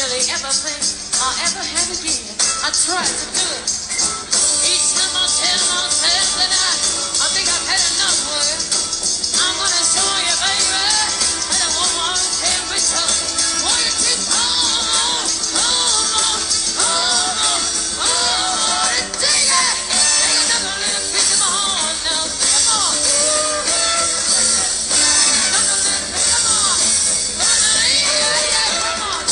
really ever think I'll ever have again. I tried to do it. Each time I tell myself that I think I've had enough work. I'm gonna show you, baby, that a woman can return. Why you keep on, and dig it. Take another little piece of my heart now. Come on. Another little piece of my heart. Yeah, come on.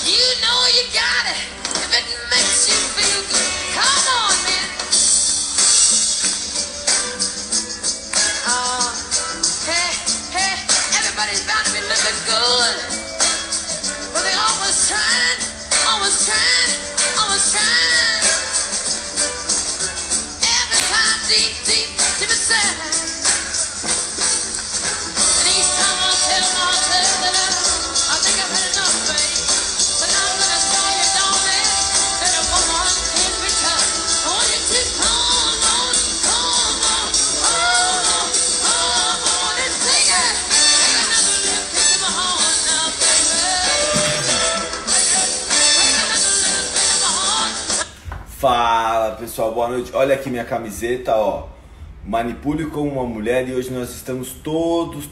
You know you got it if it makes you feel good. Come on, man. Hey, hey, everybody's bound to be looking good. But they always trying, always trying, always trying. Every time deep, deep, deep inside. And each time I tell myself that I think I've had enough, babe. But I'm gonna show you, darling, that a woman can return. I want you to come on, and take it. Take another little piece of my heart now, baby. Take another little bit of my heart. Fala pessoal, boa noite. Olha aqui minha camiseta, ó. Manipule como uma mulher, e hoje nós estamos todos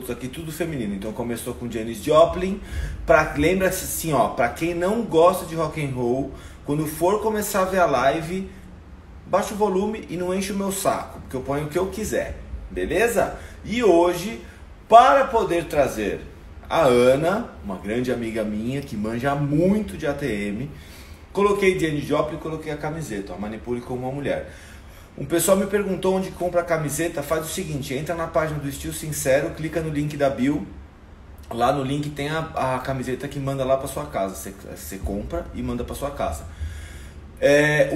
aqui, tudo feminino. Então começou com Janis Joplin. Lembra-se assim, ó, pra quem não gosta de rock and roll, quando for começar a ver a live, baixa o volume e não enche o meu saco, porque eu ponho o que eu quiser, beleza? E hoje, para poder trazer a Ana, uma grande amiga minha que manja muito de ATM, coloquei Janis Joplin e coloquei a camiseta, ó, Manipule como uma mulher. Um pessoal me perguntou onde compra a camiseta. Faz o seguinte, entra na página do Estilo Sincero, clica no link da bio. Lá no link tem a camiseta que manda lá para sua casa. Você compra e manda para sua casa.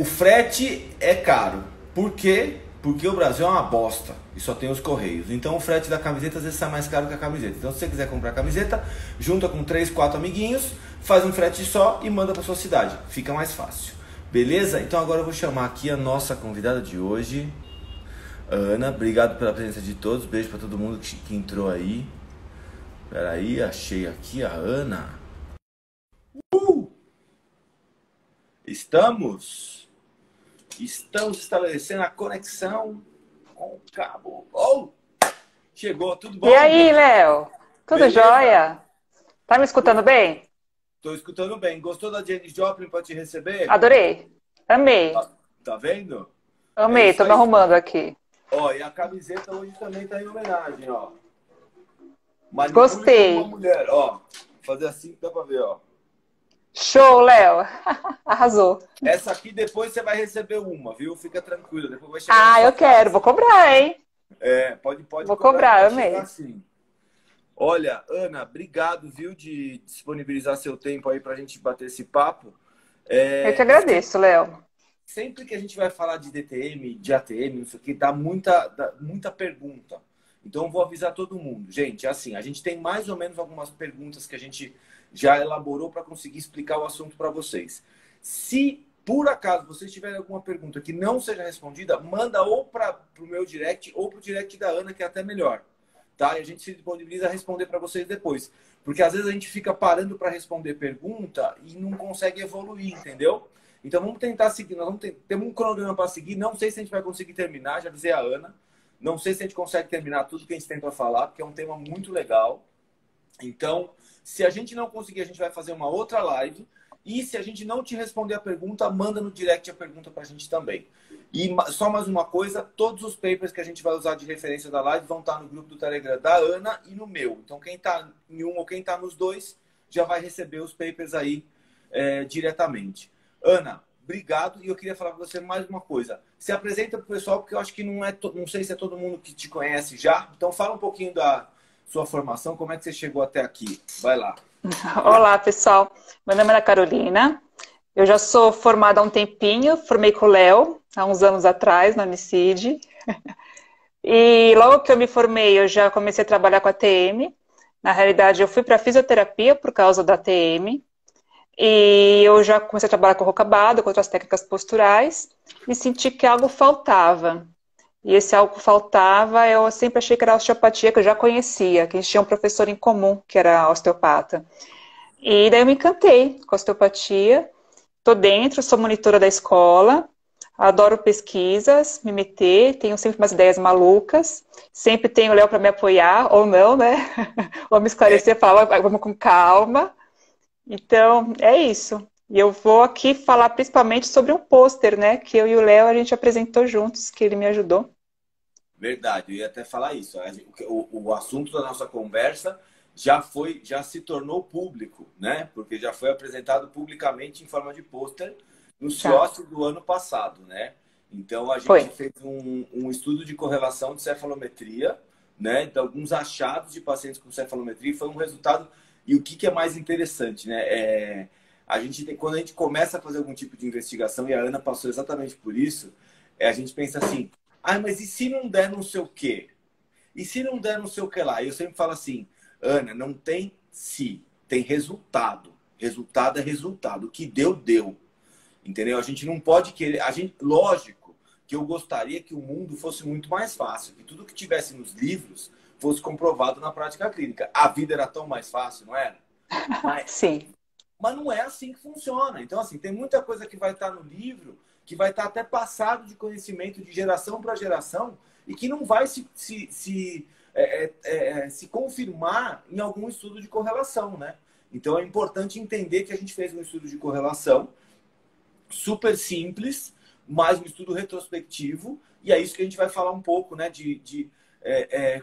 O frete é caro. Por quê? Porque o Brasil é uma bosta e só tem os correios. Então o frete da camiseta às vezes sai mais caro que a camiseta. Então se você quiser comprar a camiseta, junta com 3, 4 amiguinhos, faz um frete só e manda para sua cidade. Fica mais fácil. Beleza? Então agora eu vou chamar aqui a nossa convidada de hoje, Ana. Obrigado pela presença de todos. Beijo para todo mundo que entrou aí. Pera aí, achei aqui a Ana. Estamos estabelecendo a conexão com o cabo. Chegou, tudo bom? E aí, Léo? Tudo Beleza? Jóia? Tá me escutando bem? Tô escutando bem. Gostou da Janis Joplin para te receber? Adorei. Amei. Tá vendo? Amei, tô me arrumando aqui. Ó, e a camiseta hoje também tá em homenagem, ó. Manipule Gostei. como uma mulher, ó. Fazer assim que dá pra ver, ó. Show, Léo. Arrasou. Essa aqui depois você vai receber uma, viu? Fica tranquilo. Depois vai chegar na Ah, sua eu quero. casa. Vou cobrar, hein? Pode Vou cobrar, vai amei. chegar assim. Olha, Ana, obrigado, viu, de disponibilizar seu tempo aí pra gente bater esse papo. Eu te agradeço, Léo. Sempre que a gente vai falar de DTM, de ATM, não sei o que, dá muita pergunta. Então eu vou avisar todo mundo. Gente, assim, a gente tem mais ou menos algumas perguntas que a gente já elaborou para conseguir explicar o assunto para vocês. Se por acaso vocês tiverem alguma pergunta que não seja respondida, manda ou para o meu direct ou para o direct da Ana, que é até melhor. Tá? E a gente se disponibiliza a responder para vocês depois. Porque às vezes a gente fica parando para responder pergunta e não consegue evoluir, entendeu? Então vamos tentar seguir. Temos um cronograma para seguir. Não sei se a gente vai conseguir terminar, já avisei a Ana. Não sei se a gente consegue terminar tudo que a gente tem para falar, porque é um tema muito legal. Então, se a gente não conseguir, a gente vai fazer uma outra live. E se a gente não te responder a pergunta, manda no direct a pergunta para a gente também. E só mais uma coisa, todos os papers que a gente vai usar de referência da live vão estar no grupo do Telegram da Ana e no meu. Então quem está em um ou quem está nos dois já vai receber os papers aí diretamente. Ana, obrigado. E eu queria falar com você mais uma coisa. Se apresenta para o pessoal, porque eu acho que não sei se é todo mundo que te conhece já. Então fala um pouquinho da sua formação, como é que você chegou até aqui. Vai lá. Olá, pessoal. Meu nome é Ana Carolina. Eu já sou formada há um tempinho, formei com o Léo, há uns anos atrás, na Unicid. E logo que eu me formei, eu já comecei a trabalhar com a TM. Na realidade, eu fui para fisioterapia por causa da TM. E eu já comecei a trabalhar com rocambada, com outras técnicas posturais, e senti que algo faltava. e esse algo faltava, eu sempre achei que era a osteopatia, que eu já conhecia, que a gente tinha um professor em comum, que era osteopata. E daí eu me encantei com a osteopatia, tô dentro, sou monitora da escola, adoro pesquisas, me meter, tenho sempre umas ideias malucas, sempre tenho o Léo para me apoiar, ou não, né? Ou me É, esclarecer, falar, vamos com calma. Então, é isso. E eu vou aqui falar principalmente sobre um pôster, né? Que eu e o Léo a gente apresentou juntos, que ele me ajudou. verdade, eu ia até falar isso. O assunto da nossa conversa já se tornou público, né? Porque já foi apresentado publicamente em forma de pôster no Tá, CIOSC do ano passado, né? Então a foi. gente fez um estudo de correlação de cefalometria, né? De alguns achados de pacientes com cefalometria, e foi um resultado. E o que é mais interessante, né? Quando a gente começa a fazer algum tipo de investigação, e a Ana passou exatamente por isso, a gente pensa assim, ah, mas e se não der não sei o quê? E se não der não sei o que lá? Eu sempre falo assim, Ana, não tem se, tem resultado. Resultado é resultado. O que deu, deu. Entendeu? A gente não pode querer. Lógico que eu gostaria que o mundo fosse muito mais fácil, que tudo que tivesse nos livros fosse comprovado na prática clínica. A vida era tão mais fácil, não era? Mas, Sim. mas não é assim que funciona. Então, assim, tem muita coisa que vai estar no livro, que vai estar até passado de conhecimento de geração para geração, e que não vai se confirmar em algum estudo de correlação, né? Então é importante entender que a gente fez um estudo de correlação super simples, mas um estudo retrospectivo, e é isso que a gente vai falar um pouco, né?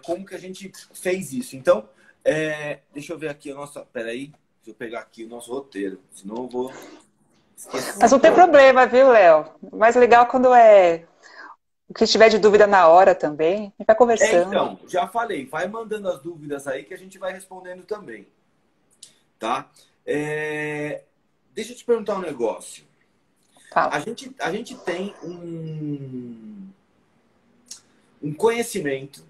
Como que a gente fez isso. Então, deixa eu ver aqui a nossa. Peraí, deixa eu pegar aqui o nosso roteiro, senão eu vou Mas esquecer. não tem problema, viu, Léo? O mais legal quando é o que tiver de dúvida na hora também, a gente vai conversando. Então, já falei, vai mandando as dúvidas aí que a gente vai respondendo também, tá? Deixa eu te perguntar um negócio. Fala. A gente tem um conhecimento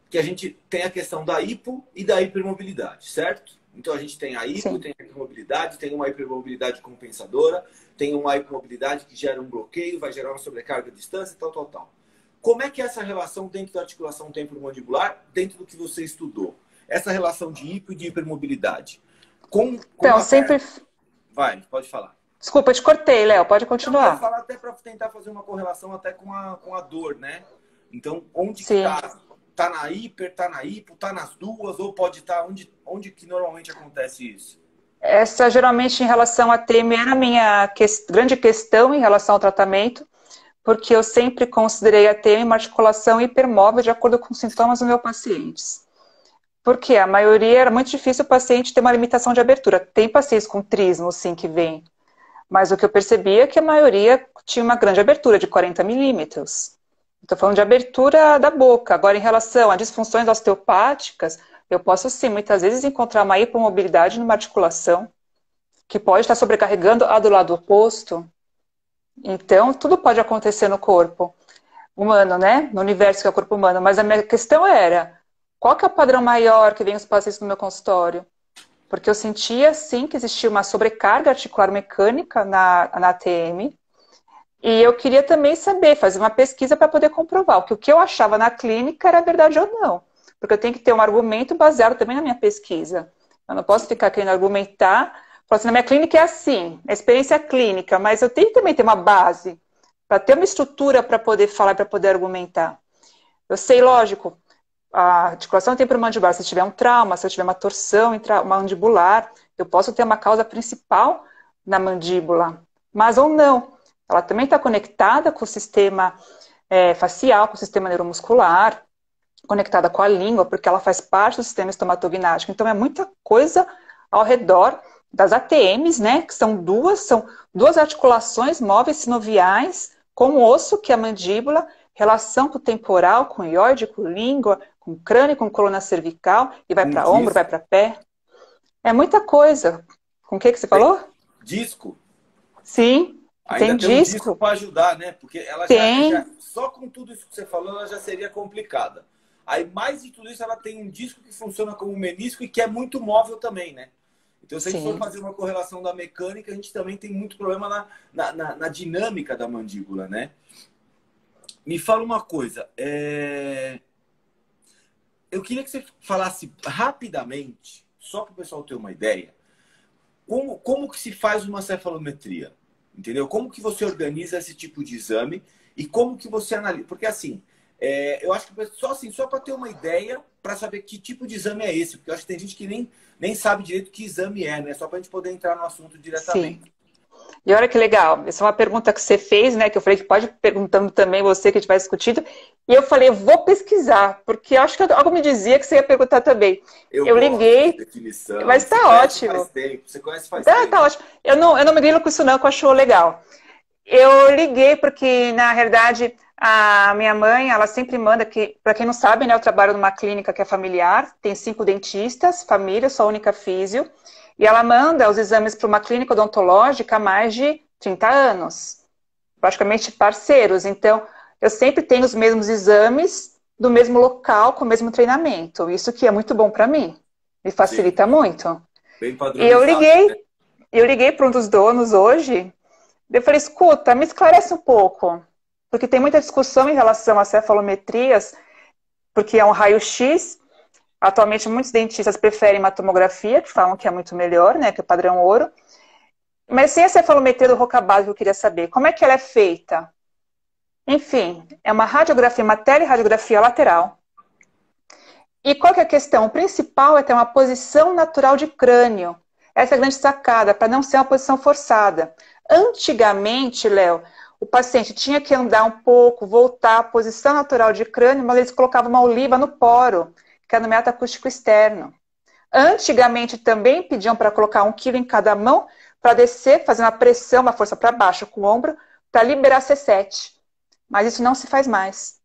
que a gente tem a questão da hipo e da hipermobilidade, certo? Então a gente tem a hipo, Sim. tem a hipermobilidade, tem uma hipermobilidade compensadora, tem uma hipermobilidade que gera um bloqueio, vai gerar uma sobrecarga de distância, tal, tal, tal. Como é que é essa relação dentro da articulação temporomandibular, dentro do que você estudou? Essa relação de hipo e de hipermobilidade. Com Então, a sempre. perna. Vai, pode falar. Desculpa, eu te cortei, Léo, pode Não, eu ia continuar. falar até para tentar fazer uma correlação até com a dor, né? Então, onde que Sim. tá? Tá na hiper, tá na hipo, tá nas duas, ou pode estar onde que normalmente acontece isso? Essa geralmente em relação a TM era a minha grande questão em relação ao tratamento, porque eu sempre considerei a TM uma articulação hipermóvel de acordo com os sintomas dos meus pacientes. Porque a maioria era muito difícil o paciente ter uma limitação de abertura. Tem pacientes com trismo, sim, que vem. Mas o que eu percebi é que a maioria tinha uma grande abertura, de 40 milímetros. Estou falando de abertura da boca. Agora, em relação a disfunções osteopáticas, eu posso, sim, muitas vezes encontrar uma hipomobilidade numa articulação, que pode estar sobrecarregando a do lado oposto. Então, tudo pode acontecer no corpo humano, né? No universo que é o corpo humano. Mas a minha questão era, qual que é o padrão maior que vem os pacientes no meu consultório? Porque eu sentia, sim, que existia uma sobrecarga articular mecânica na ATM. E eu queria também saber, fazer uma pesquisa para poder comprovar o que eu achava na clínica era verdade ou não. Porque eu tenho que ter um argumento baseado também na minha pesquisa. Eu não posso ficar querendo argumentar, falar assim, na minha clínica é assim, a experiência clínica, mas eu tenho que também ter uma base, para ter uma estrutura para poder falar, para poder argumentar. Eu sei, lógico, a articulação temporomandibular, se tiver um trauma, se eu tiver uma torção mandibular, eu posso ter uma causa principal na mandíbula, mas ou não. Ela também está conectada com o sistema facial, com o sistema neuromuscular, conectada com a língua, porque ela faz parte do sistema estomatognático. Então, é muita coisa ao redor das ATMs, né? Que são duas articulações móveis sinoviais com o osso, que é a mandíbula, relação com o temporal, com o ióide, com língua, com o crânio, com coluna cervical, e vai Um para ombro, vai disco. para pé. É muita coisa. Com o que você falou? Disco. Sim, Ainda tem tem um disco disco. para ajudar, né? Porque ela Tem, só com tudo isso que você falou, ela já seria complicada. Aí, mais de tudo isso, ela tem um disco que funciona como menisco e que é muito móvel também, né? Então, se a gente for sim. fazer uma correlação da mecânica, a gente também tem muito problema na dinâmica da mandíbula, né? Me fala uma coisa. Eu queria que você falasse rapidamente, só para o pessoal ter uma ideia, como que se faz uma cefalometria? Entendeu? Como que você organiza esse tipo de exame e como que você analisa? Porque assim, eu acho que só para ter uma ideia, para saber que tipo de exame é esse, porque eu acho que tem gente que nem sabe direito que exame é, né? Só para a gente poder entrar no assunto Sim. diretamente. E olha que legal, essa é uma pergunta que você fez, né? Que eu falei que pode perguntando também você que a gente vai discutindo. E eu falei, eu vou pesquisar, porque eu acho que algo me dizia que você ia perguntar também. Eu Eu gosto de liguei, definição. mas Você tá conhece faz ótimo. tempo. Você conhece faz Tá tempo. ótimo. Eu não me grilo com isso não, que eu acho legal. Eu liguei porque, na realidade, a minha mãe, ela sempre manda que, para quem não sabe, né, eu trabalho numa clínica que é familiar, tem 5 dentistas, família, sou a única físio, e ela manda os exames para uma clínica odontológica há mais de 30 anos, praticamente parceiros. Então, eu sempre tenho os mesmos exames do mesmo local, com o mesmo treinamento. Isso que é muito bom para mim, me Sim, facilita muito. bem E eu padronizado, né? liguei para um dos donos hoje. Eu falei, escuta, me esclarece um pouco, porque tem muita discussão em relação a cefalometrias, porque é um raio-x. Atualmente, muitos dentistas preferem uma tomografia, que falam que é muito melhor, né, que é o padrão ouro. Mas sem a cefalometria do Rocabado, eu queria saber, como é que ela é feita? Enfim, é uma radiografia, uma teleradiografia lateral. E qual que é a questão? O principal é ter uma posição natural de crânio. Essa é a grande sacada, para não ser uma posição forçada. Antigamente, Léo, o paciente tinha que andar um pouco, voltar à posição natural de crânio, mas eles colocavam uma oliva no poro, que é no método acústico externo. Antigamente também pediam para colocar 1 quilo em cada mão, para descer, fazer uma pressão, uma força para baixo com o ombro, para liberar C7. Mas isso não se faz mais.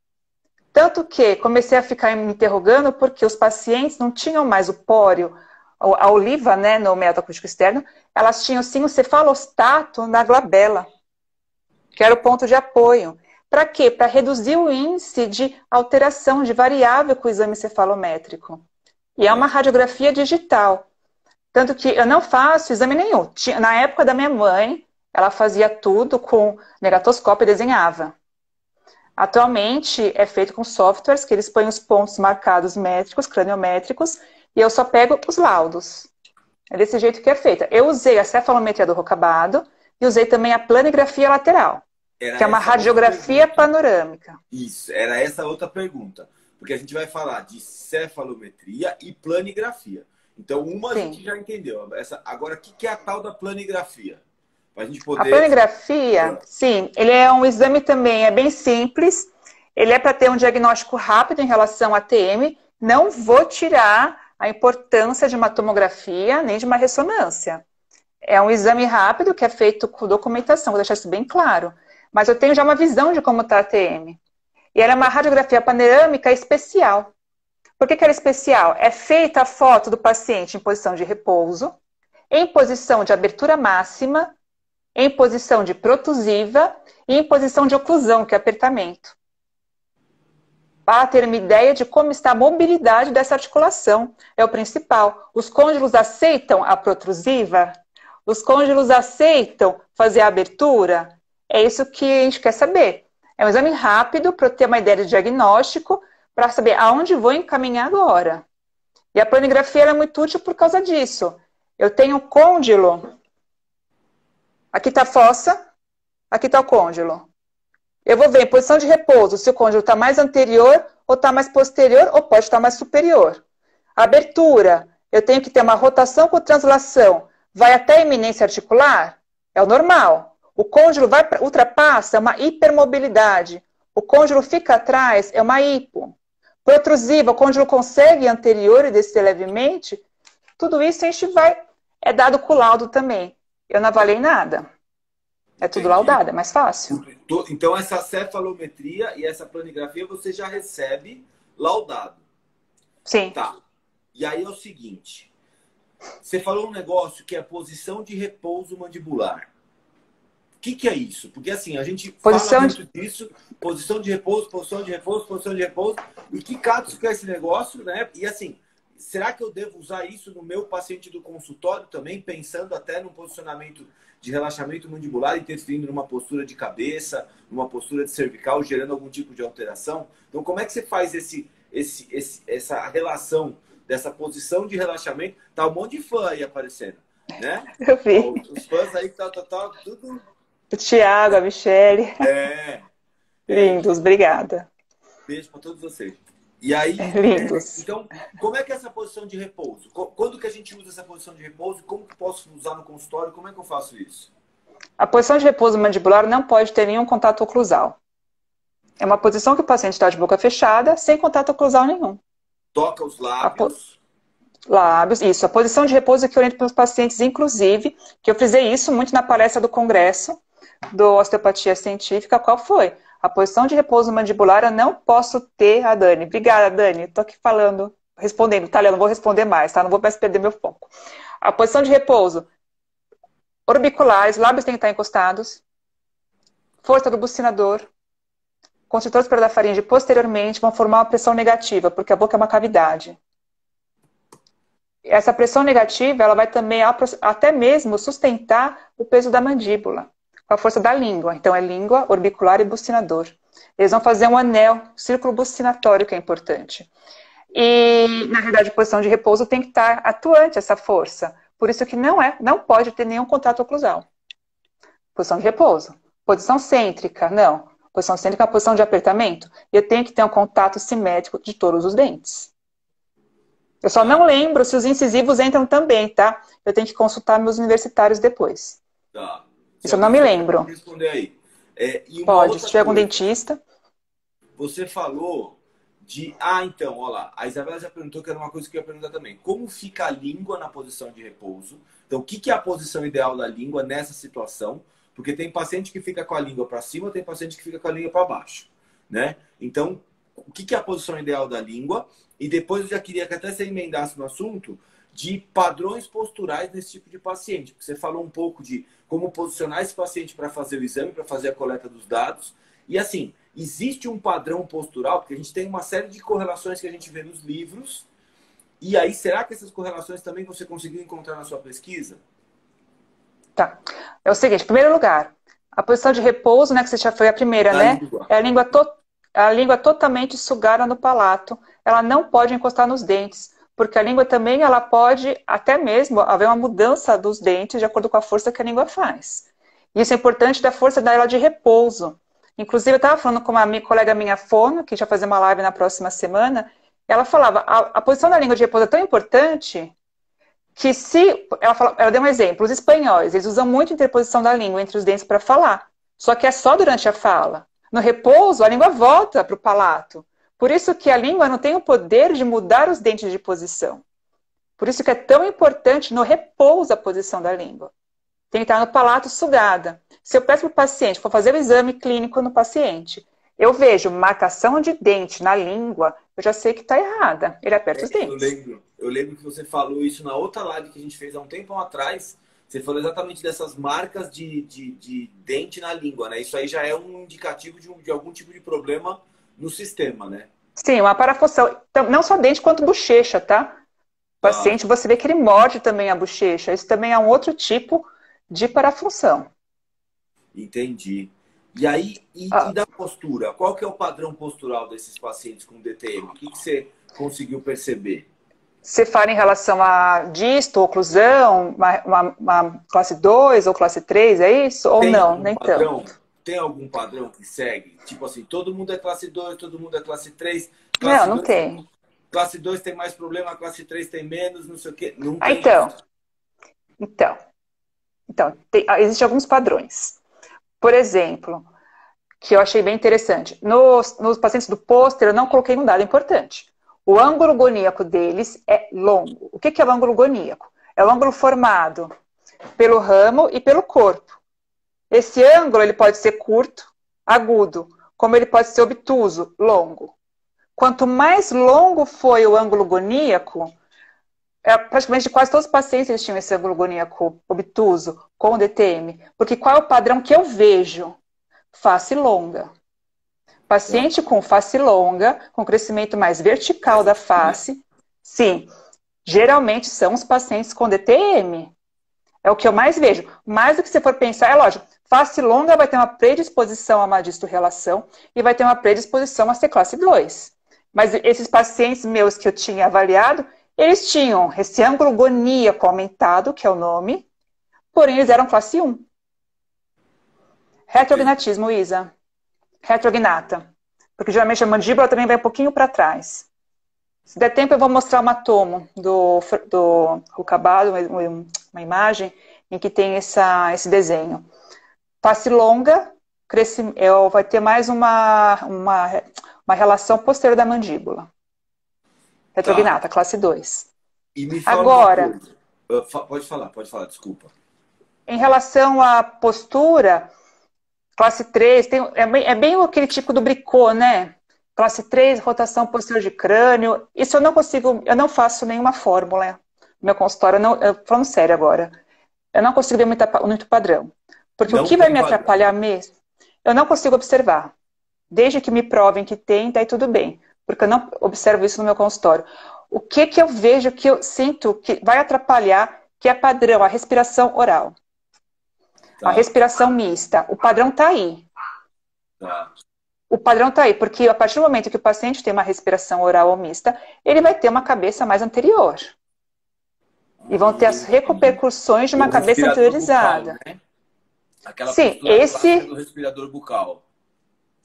Tanto que comecei a ficar me interrogando porque os pacientes não tinham mais o póreo, a oliva, né, no método acústico externo, elas tinham sim o cefalostato na glabela, que era o ponto de apoio. Para quê? Para reduzir o índice de alteração, de variável com o exame cefalométrico. E é uma radiografia digital. Tanto que eu não faço exame nenhum. Na época da minha mãe, ela fazia tudo com negatoscópio e desenhava. Atualmente é feito com softwares que eles põem os pontos marcados métricos, craniométricos, e eu só pego os laudos. É desse jeito que é feita. Eu usei a cefalometria do Rocabado e usei também a planigrafia lateral, que Era é uma essa outra radiografia pergunta. panorâmica. Isso, era essa outra pergunta. Porque a gente vai falar de cefalometria e planigrafia. Então, uma a Sim. gente já entendeu. Agora, o que é a tal da planigrafia? Para a gente A poder. planigrafia, sim, ele é um exame também, é bem simples. Ele é para ter um diagnóstico rápido em relação a TM. Não vou tirar a importância de uma tomografia nem de uma ressonância. É um exame rápido que é feito com documentação, vou deixar isso bem claro. Mas eu tenho já uma visão de como está a TM. E ela é uma radiografia panorâmica especial. Por que ela é especial? É feita a foto do paciente em posição de repouso, em posição de abertura máxima, em posição de protusiva e em posição de oclusão, que é apertamento. Para ter uma ideia de como está a mobilidade dessa articulação. É o principal. Os côndilos aceitam a protrusiva? Os côndilos aceitam fazer a abertura? É isso que a gente quer saber. É um exame rápido para ter uma ideia de diagnóstico, para saber aonde vou encaminhar agora. E a planigrafia é muito útil por causa disso. Eu tenho um côndilo. Aqui está a fossa, aqui está o côndilo. Eu vou ver em posição de repouso se o côndilo está mais anterior ou está mais posterior ou pode estar mais superior. A abertura, eu tenho que ter uma rotação com translação. Vai até a eminência articular? É o normal. O côndilo ultrapassa, é uma hipermobilidade. O côndilo fica atrás, é uma hipo. Protrusiva, o côndilo consegue ir anterior e descer levemente. Tudo isso a gente é dado com o laudo também. Eu não avaliei nada. É tudo Entendi. laudado, é mais fácil. Então, essa cefalometria e essa planigrafia você já recebe laudado. Sim. Tá. E aí é o seguinte. Você falou um negócio que é a posição de repouso mandibular. O que é isso? Porque assim, a gente fala muito disso. Posição de repouso, posição de repouso, posição de repouso. E que catos que é esse negócio, né? E assim, será que eu devo usar isso no meu paciente do consultório também, pensando até no posicionamento de relaxamento mandibular interferindo numa postura de cabeça, numa postura de cervical, gerando algum tipo de alteração. Então, como é que você faz essa relação dessa posição de relaxamento? Tá um monte de fã aí aparecendo, né? Eu vi. Os fãs aí que tá tudo... O Thiago, a Michele. Lindos, Então, obrigada. beijo para todos vocês. E aí, Lindos. então, como é que é essa posição de repouso? Quando que a gente usa essa posição de repouso? Como que posso usar no consultório? Como é que eu faço isso? A posição de repouso mandibular não pode ter nenhum contato oclusal. É uma posição que o paciente está de boca fechada, sem contato oclusal nenhum. Toca os lábios. Lábios, isso. A posição de repouso que eu oriento para os pacientes, inclusive, que eu frisei isso muito na palestra do Congresso do Osteopatia Científica, qual foi? A posição de repouso mandibular eu não posso ter, a Dani. Obrigada, Dani. Estou aqui falando, respondendo. Tá, eu não vou responder mais, tá? Não vou mais perder meu foco. A posição de repouso, orbiculares, lábios têm que estar encostados, força do bucinador, construtores da faringe posteriormente vão formar uma pressão negativa, porque a boca é uma cavidade. Essa pressão negativa, ela vai também até mesmo sustentar o peso da mandíbula, com a força da língua. Então, é língua, orbicular e bucinador. Eles vão fazer um anel, círculo bucinatório, que é importante. E, na realidade, a posição de repouso tem que estar atuante essa força. Por isso que não pode ter nenhum contato oclusal. Posição de repouso. Posição cêntrica, não. Posição cêntrica é uma posição de apertamento. Eu tenho que ter um contato simétrico de todos os dentes. Eu só não lembro se os incisivos entram também, tá? Eu tenho que consultar meus universitários depois. Tá. Isso eu não me lembro. Responder aí. Pode, se tiver algum dentista. Você falou de... então, olha lá. A Isabela já perguntou, que era uma coisa que eu ia perguntar também. Como fica a língua na posição de repouso? Então, o que é a posição ideal da língua nessa situação? Porque tem paciente que fica com a língua para cima, tem paciente que fica com a língua para baixo, né? Então, o que é a posição ideal da língua? E depois eu já queria que até você emendasse no assunto de padrões posturais nesse tipo de paciente. Porque você falou um pouco de como posicionar esse paciente para fazer o exame, para fazer a coleta dos dados. E assim, existe um padrão postural, porque a gente tem uma série de correlações que a gente vê nos livros. E aí, será que essas correlações também você conseguiu encontrar na sua pesquisa? Tá. É o seguinte, em primeiro lugar, a posição de repouso, né, que você já foi a primeira, né? É a língua totalmente sugada no palato. Ela não pode encostar nos dentes, porque a língua também ela pode até mesmo haver uma mudança dos dentes de acordo com a força que a língua faz. Isso é importante da força dela de repouso. Inclusive, eu estava falando com uma colega minha fono, que já vai fazer uma live na próxima semana, ela falava, a posição da língua de repouso é tão importante que ela deu um exemplo, os espanhóis, eles usam muito a interposição da língua entre os dentes para falar, só que é só durante a fala. No repouso, a língua volta para o palato. Por isso que a língua não tem o poder de mudar os dentes de posição. Por isso que é tão importante no repouso a posição da língua. Tem que estar no palato sugada. Se eu peço para o paciente, for fazer o exame clínico no paciente, eu vejo marcação de dente na língua, eu já sei que está errada. Ele aperta os dentes. Eu lembro que você falou isso na outra live que a gente fez há um tempo atrás. Você falou exatamente dessas marcas de dente na língua, né? Isso aí já é um indicativo de algum tipo de problema no sistema, né? Sim, uma parafunção. Então, não só dente quanto bochecha, tá? O paciente, você vê que ele morde também a bochecha. Isso também é um outro tipo de parafunção. Entendi. E aí, e da postura? Qual que é o padrão postural desses pacientes com DTM? O que você conseguiu perceber? Você fala em relação a disto, oclusão, uma classe 2 ou classe 3, é isso? Ou não? Nem tanto. Tem algum padrão que segue? Tipo assim, todo mundo é classe 2, todo mundo é classe 3. Não tem. Classe 2 tem mais problema, classe 3 tem menos, não sei o quê. Não tem. Então existem alguns padrões. Por exemplo, que eu achei bem interessante. Nos pacientes do pôster, eu não coloquei um dado importante. O ângulo goníaco deles é longo. O que é o ângulo goníaco? É o ângulo formado pelo ramo e pelo corpo. Esse ângulo ele pode ser curto, agudo, como ele pode ser obtuso, longo. Quanto mais longo foi o ângulo goníaco, praticamente quase todos os pacientes eles tinham esse ângulo goníaco obtuso com DTM. Porque qual é o padrão que eu vejo? Face longa. Paciente com face longa, com crescimento mais vertical da face, sim, geralmente são os pacientes com DTM. É o que eu mais vejo. Mais do que você for pensar, é lógico, face longa vai ter uma predisposição a uma distorrelação e vai ter uma predisposição a ser classe 2. Mas esses pacientes meus que eu tinha avaliado, eles tinham esse ângulo goníaco aumentado, que é o nome, porém eles eram classe 1. Retrognatismo, Isa. Retrognata. Porque geralmente a mandíbula também vai um pouquinho para trás. Se der tempo, eu vou mostrar uma tomo do Rucabado, uma imagem em que tem esse desenho. Face longa, vai ter mais uma relação posterior da mandíbula. Retrognata, classe 2. E me fala agora, pode falar, desculpa. Em relação à postura, classe 3, é bem aquele tipo do Bricot, né? Classe 3, rotação posterior de crânio. Isso eu não faço nenhuma fórmula no meu consultório. Falando sério agora. Eu não consigo ver muito padrão. Porque o que vai me atrapalhar mesmo, eu não consigo observar. Desde que me provem que tem, daí tudo bem. Porque eu não observo isso no meu consultório. O que eu vejo, que eu sinto que vai atrapalhar, que é padrão, a respiração oral. Tá. A respiração mista. O padrão está aí. Tá. O padrão está aí, porque a partir do momento que o paciente tem uma respiração oral ou mista, ele vai ter uma cabeça mais anterior. E vão ter as repercussões de uma cabeça anteriorizada. Bucal, né? Aquela sim, do respirador bucal.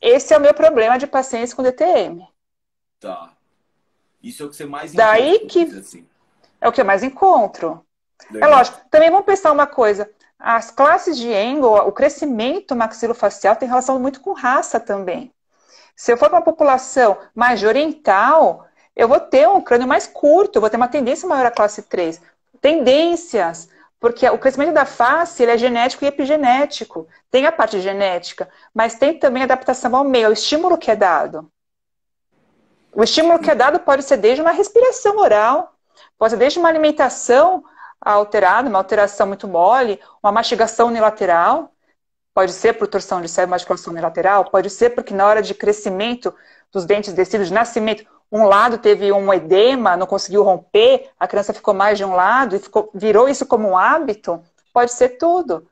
Esse é o meu problema de pacientes com DTM. Tá. Isso é o que você mais Daí encontra, que assim. É o que eu mais encontro. Legal. É lógico. Também vamos pensar uma coisa. As classes de Engel, o crescimento maxilofacial tem relação muito com raça também. Se eu for para uma população mais de oriental, eu vou ter um crânio mais curto, eu vou ter uma tendência maior à classe 3. Tendências, porque o crescimento da face ele é genético e epigenético. Tem a parte genética, mas tem também a adaptação ao meio, o estímulo que é dado. O estímulo que é dado pode ser desde uma respiração oral, pode ser desde uma alimentação alterada, uma alteração muito mole, uma mastigação unilateral, pode ser por torção de cérebro, mastigação unilateral, pode ser porque na hora de crescimento dos dentes descidos, de nascimento, um lado teve um edema, não conseguiu romper, a criança ficou mais de um lado e virou isso como um hábito, pode ser tudo.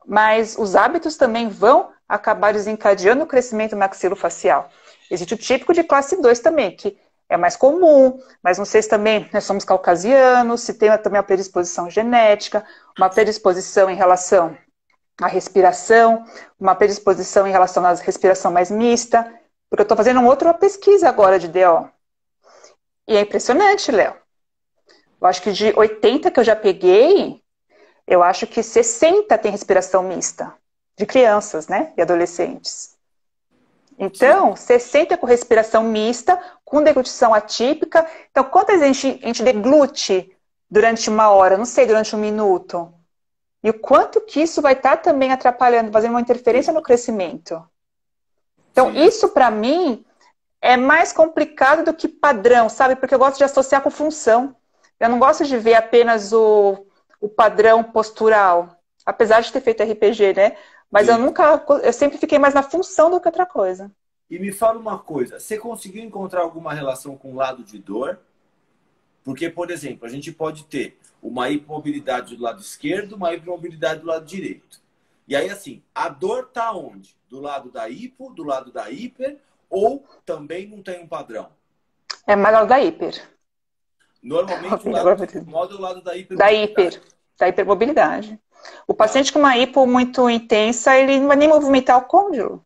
Mas os hábitos também vão acabar desencadeando o crescimento maxilofacial. Existe o típico de classe 2 também, que é mais comum, mas não sei se também nós somos caucasianos, se tem também uma predisposição genética, uma predisposição em relação à respiração, uma predisposição em relação à respiração mais mista, porque eu estou fazendo uma outra pesquisa agora de DO. E é impressionante, Léo. Eu acho que de 80 que eu já peguei, eu acho que 60 tem respiração mista, de crianças, né, e adolescentes. Então, 60 com respiração mista, com deglutição atípica. Então, quantas vezes a gente deglute durante uma hora? Não sei, durante um minuto. E o quanto que isso vai estar também atrapalhando, fazendo uma interferência no crescimento. Então, isso para mim é mais complicado do que padrão, sabe? Porque eu gosto de associar com função. Eu não gosto de ver apenas o padrão postural. Apesar de ter feito RPG, né? Mas eu sempre fiquei mais na função do que outra coisa. E me fala uma coisa, você conseguiu encontrar alguma relação com o lado de dor? Porque, por exemplo, a gente pode ter uma hipomobilidade do lado esquerdo, uma hipomobilidade do lado direito. E aí, assim, a dor tá onde? Do lado da hipo, do lado da hiper, ou também não tem um padrão? É mais lado da hiper. Normalmente, o lado que incomoda é o lado da hipermobilidade. Da hipermobilidade. O paciente com uma hipo muito intensa, ele não vai nem movimentar o côndilo.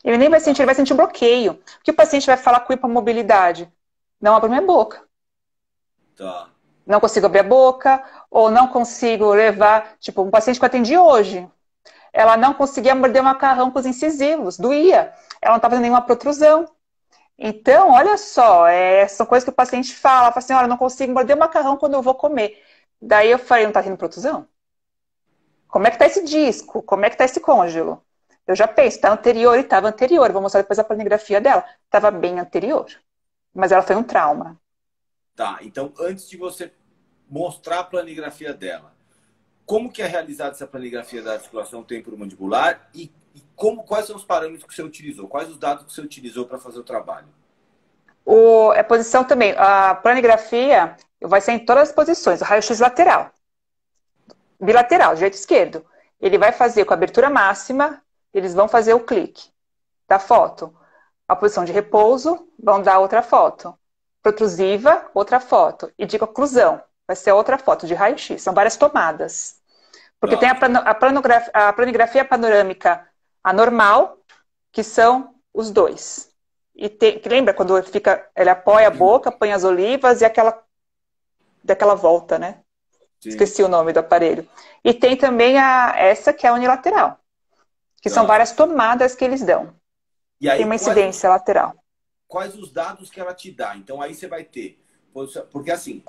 Ele nem vai sentir, ele vai sentir bloqueio. O que o paciente vai falar com hipomobilidade? Não abro minha boca. Tá. Não consigo abrir a boca, ou não consigo levar... Tipo, um paciente que eu atendi hoje, ela não conseguia morder o macarrão com os incisivos, doía. Ela não estava fazendo nenhuma protrusão. Então, olha só, são coisas que o paciente fala assim, olha, eu não consigo morder o macarrão quando eu vou comer. Daí eu falei, não está tendo protrusão? Como é que está esse disco? Como é que está esse côndilo? Eu já penso, está anterior e estava anterior. Vou mostrar depois a planografia dela. Estava bem anterior. Mas ela foi um trauma. Tá, então antes de você mostrar a planografia dela, como que é realizada essa planografia da articulação temporomandibular e quais são os parâmetros que você utilizou? Quais os dados que você utilizou para fazer o trabalho? A posição também. A planografia vai ser em todas as posições. O raio-x lateral. bilateral, do jeito esquerdo. Ele vai fazer com a abertura máxima, eles vão fazer o clique da foto. A posição de repouso, vão dar outra foto. Protrusiva, outra foto. E de oclusão, vai ser outra foto de raio-x. São várias tomadas. Porque tem a planigrafia panorâmica anormal, que são os dois. E que lembra quando ele apoia a boca, põe as olivas e daquela volta, né? Sim. Esqueci o nome do aparelho. E tem também essa que é a unilateral, que são várias tomadas que eles dão. E aí, tem uma incidência lateral. Quais os dados que ela te dá? Então aí você vai ter, porque assim,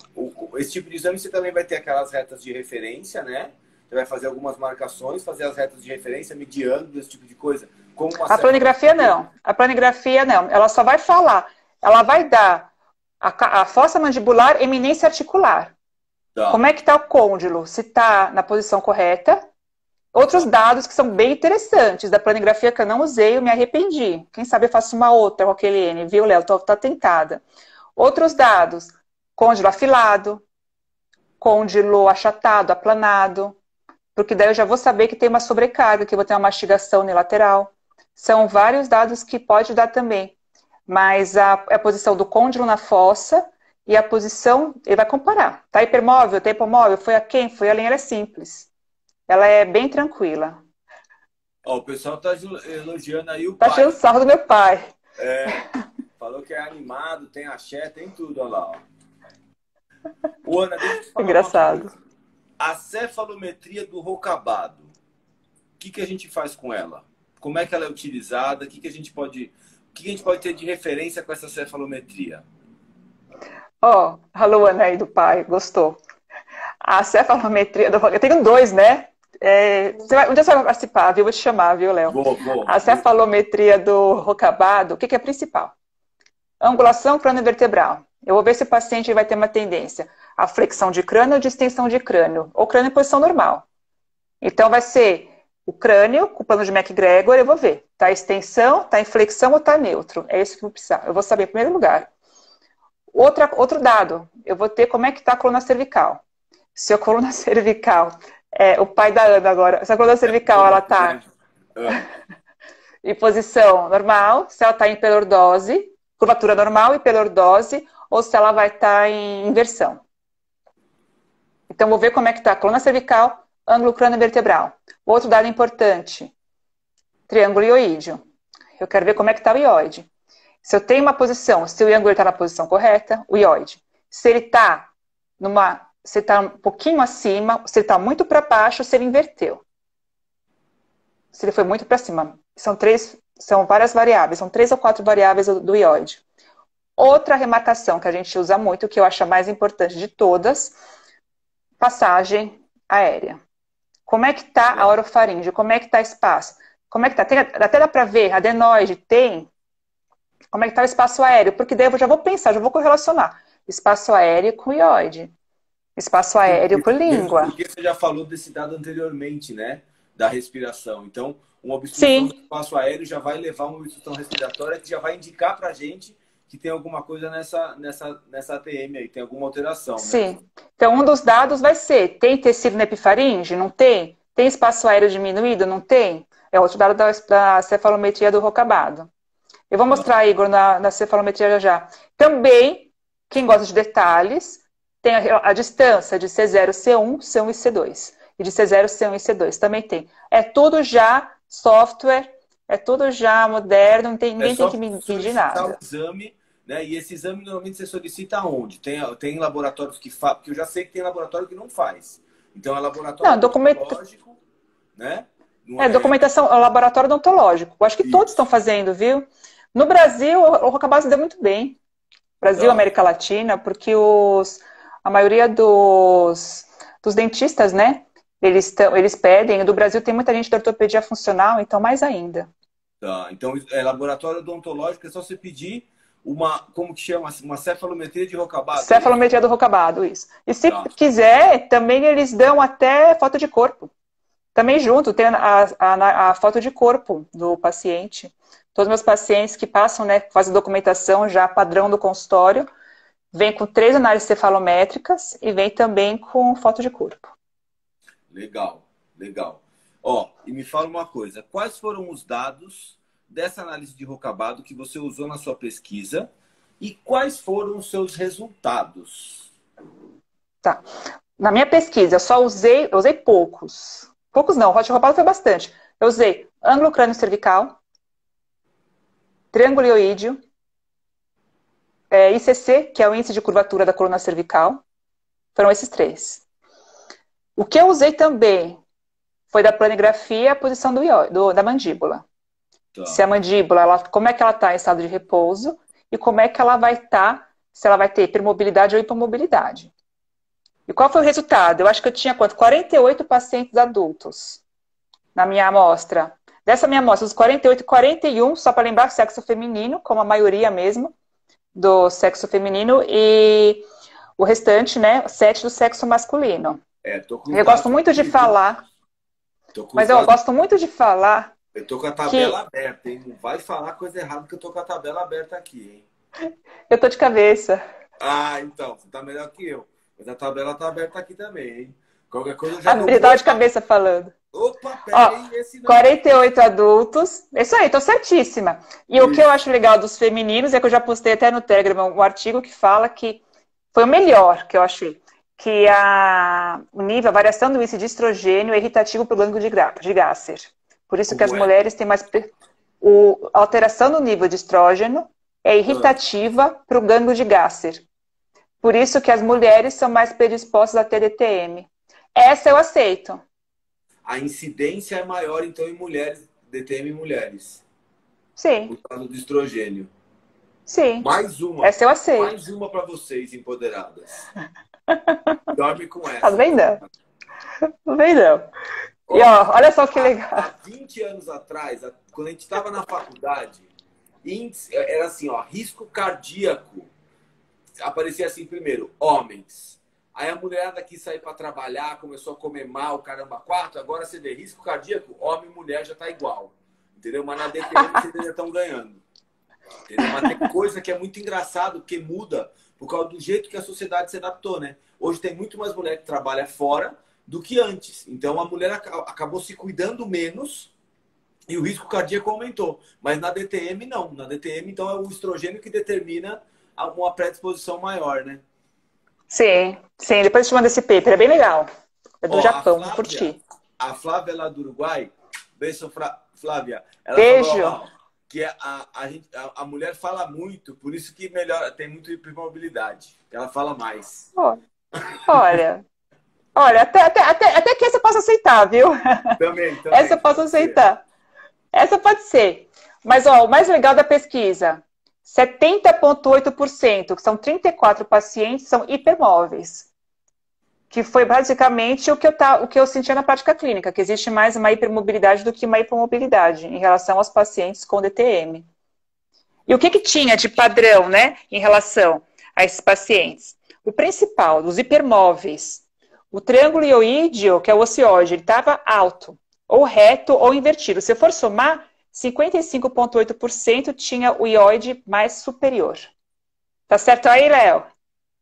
esse tipo de exame você também vai ter aquelas retas de referência, né? Você vai fazer algumas marcações, fazer as retas de referência, medir ângulo, esse tipo de coisa. A planigrafia não. A planigrafia não. Ela só vai falar. Ela vai dar a fossa mandibular, eminência articular. Tá. Como é que está o côndilo? Se está na posição correta. Outros dados que são bem interessantes da planigrafia que eu não usei, eu me arrependi. Quem sabe eu faço uma outra com aquele N, viu, Léo? Tô tentada. Outros dados. Côndilo afilado. Côndilo achatado, aplanado. Porque daí eu já vou saber que tem uma sobrecarga, que eu vou ter uma mastigação unilateral. São vários dados que pode dar também. Mas a posição do côndilo na fossa e a posição, ele vai comparar. Tá hipermóvel, tá hipomóvel, foi a quem? Foi a linha, ela é simples. Ela é bem tranquila. Ó, o pessoal tá elogiando aí o pai. Tá tirando sarro do meu pai. Falou que é animado, tem axé, tem tudo, olha lá. Ó. Ana, deixa eu te falar engraçado. A cefalometria do Rocabado, o que a gente faz com ela? Como é que ela é utilizada? O que a gente pode ter de referência com essa cefalometria? A Luana aí do pai, gostou. A cefalometria do Rocabado, eu tenho 2, né? Um dia você vai participar, viu? Vou te chamar, viu, Léo? Vou. A cefalometria do Rocabado, o que é principal? Angulação crânio-vertebral. Eu vou ver se o paciente vai ter uma tendência a flexão de crânio ou distensão de crânio, ou crânio em posição normal. Então vai ser o crânio, com o plano de McGregor, eu vou ver. Tá extensão, tá em flexão ou tá neutro. É isso que eu vou precisar. Eu vou saber em primeiro lugar. Outro dado, eu vou ter como é que tá a coluna cervical. Se a coluna cervical, o pai da Ana agora, se a coluna cervical ela tá em posição normal, se ela tá em hiperlordose, curvatura normal, hiperlordose, ou se ela vai estar em inversão. Então, vou ver como é que está a coluna cervical, ângulo crânio-vertebral. Outro dado importante, triângulo ioídeo. Eu quero ver como é que está o ióide. Se eu tenho uma posição, se o ângulo está na posição correta, o ióide. Se ele está um pouquinho acima, se ele está muito para baixo, se ele inverteu. Se ele foi muito para cima. São várias variáveis, são 3 ou 4 variáveis do ióide. Outra remarcação que a gente usa muito, que eu acho a mais importante de todas, passagem aérea. Como é que está a orofaringe? Como é que está o espaço? Como é que está? Até dá para ver, adenoide tem. Como é que está o espaço aéreo? Porque daí eu já vou pensar, já vou correlacionar. Espaço aéreo com ióide. Espaço aéreo com língua. Porque você já falou desse dado anteriormente, né? Da respiração. Então, uma obstrução do espaço aéreo já vai levar uma obstrução respiratória que já vai indicar para a gente que tem alguma coisa nessa ATM aí, tem alguma alteração, né? Sim. Então, um dos dados vai ser, tem tecido na epifaringe? Não tem? Tem espaço aéreo diminuído? Não tem? É outro dado da cefalometria do Rocabado. Eu vou mostrar, Igor, na cefalometria já. Também, quem gosta de detalhes, tem a distância de C0, C1, C1 e C2. E de C0, C1 e C2 também tem. É tudo já software, é tudo já moderno, ninguém tem que medir nada. O exame, né? E esse exame normalmente você solicita onde? Tem laboratórios que fazem, porque eu já sei que tem laboratório que não faz. Então é laboratório odontológico, né? Documentação, é laboratório odontológico. Eu acho que todos estão fazendo, viu? No Brasil, o Rocabado se deu muito bem. Brasil, América Latina, porque a maioria dos dentistas, né? Eles pedem. Do Brasil tem muita gente de ortopedia funcional, então mais ainda. Tá, então laboratório odontológico é só você pedir como que chama? Uma cefalometria de Rocabado. Cefalometria do Rocabado, isso. E se quiser, também eles dão até foto de corpo. Também junto, tem a foto de corpo do paciente. Todos os meus pacientes que passam, né, fazem documentação já padrão do consultório, vem com 3 análises cefalométricas e vem também com foto de corpo. Legal, legal. Ó, e me fala uma coisa, quais foram os dados dessa análise de Rocabado que você usou na sua pesquisa e quais foram os seus resultados? Tá. Na minha pesquisa, eu usei poucos. Poucos não, o Rocha Rocabado foi bastante. Eu usei ângulo crânio cervical, triângulo ioídeo, ICC, que é o índice de curvatura da coluna cervical. Foram esses três. O que eu usei também foi da planigrafia a posição da mandíbula. Tá. Se a mandíbula, como é que ela está em estado de repouso e como é que ela vai estar, se ela vai ter hipermobilidade ou hipomobilidade. E qual foi o resultado? Eu acho que eu tinha 48 pacientes adultos na minha amostra. Dessa minha amostra, os 48, 41, só para lembrar, sexo feminino, como a maioria mesmo do sexo feminino, e o restante, né, 7 do sexo masculino. Eu gosto muito de falar, mas eu gosto muito de falar. Eu tô com a tabela aberta, hein? Não vai falar coisa errada que eu tô com a tabela aberta aqui, hein? Eu tô de cabeça. Ah, então, você tá melhor que eu. Mas a tabela tá aberta aqui também, hein? Qualquer coisa eu já Ele tava de cabeça falando. Opa, peraí, esse não. 48 adultos. Isso aí, tô certíssima. E o que eu acho legal dos femininos é que eu já postei até no Telegram um artigo que fala que foi o melhor que eu achei. Que o nível, a variação do índice de estrogênio é irritativo para o gânglio de Gasser. Por isso que as mulheres têm mais... A alteração do nível de estrógeno é irritativa para o gânglio de Gasser. Por isso que as mulheres são mais predispostas a ter DTM. Essa eu aceito. A incidência é maior, então, em mulheres, DTM em mulheres. Sim. Por causa do estrogênio. Sim. Mais uma. Essa eu aceito. Mais uma para vocês, empoderadas. Dorme com essa. Tá vendo? Não vem não. E ó, olha só que legal. Há 20 anos atrás, quando a gente estava na faculdade, era assim, ó, risco cardíaco. Aparecia assim primeiro, homens. Aí a mulherada quis sair para trabalhar, começou a comer mal, caramba, quatro. Agora você vê risco cardíaco, homem e mulher já tá igual. Entendeu? Mas na DTM vocês ainda estão ganhando. Entendeu? Mas tem coisa que é muito engraçado, porque muda por causa do jeito que a sociedade se adaptou, né? Hoje tem muito mais mulher que trabalha fora do que antes. Então a mulher acabou se cuidando menos e o risco cardíaco aumentou. Mas na DTM não. Na DTM, então, é o estrogênio que determina uma predisposição maior, né? Sim, sim. Depois eu te mando esse paper. É bem legal. É do Japão, vou curtir. A Flávia lá do Uruguai, beijo, Flávia. Ela beijo. Falou, que a mulher fala muito, por isso que tem muito hipermobilidade. Ela fala mais. Olha, até que essa eu posso aceitar, viu? Também. Essa eu posso aceitar. Essa pode ser. Mas, ó, o mais legal da pesquisa, 70,8%, que são 34 pacientes, são hipermóveis. Que foi basicamente o que eu sentia na prática clínica, que existe mais uma hipermobilidade do que uma hipomobilidade em relação aos pacientes com DTM. E o que tinha de padrão, né, em relação a esses pacientes? O principal, dos hipermóveis, o triângulo ioídeo, que é o ocioide, ele estava alto, ou reto ou invertido. Se eu for somar, 55,8% tinha o ioide mais superior. Tá certo aí, Léo?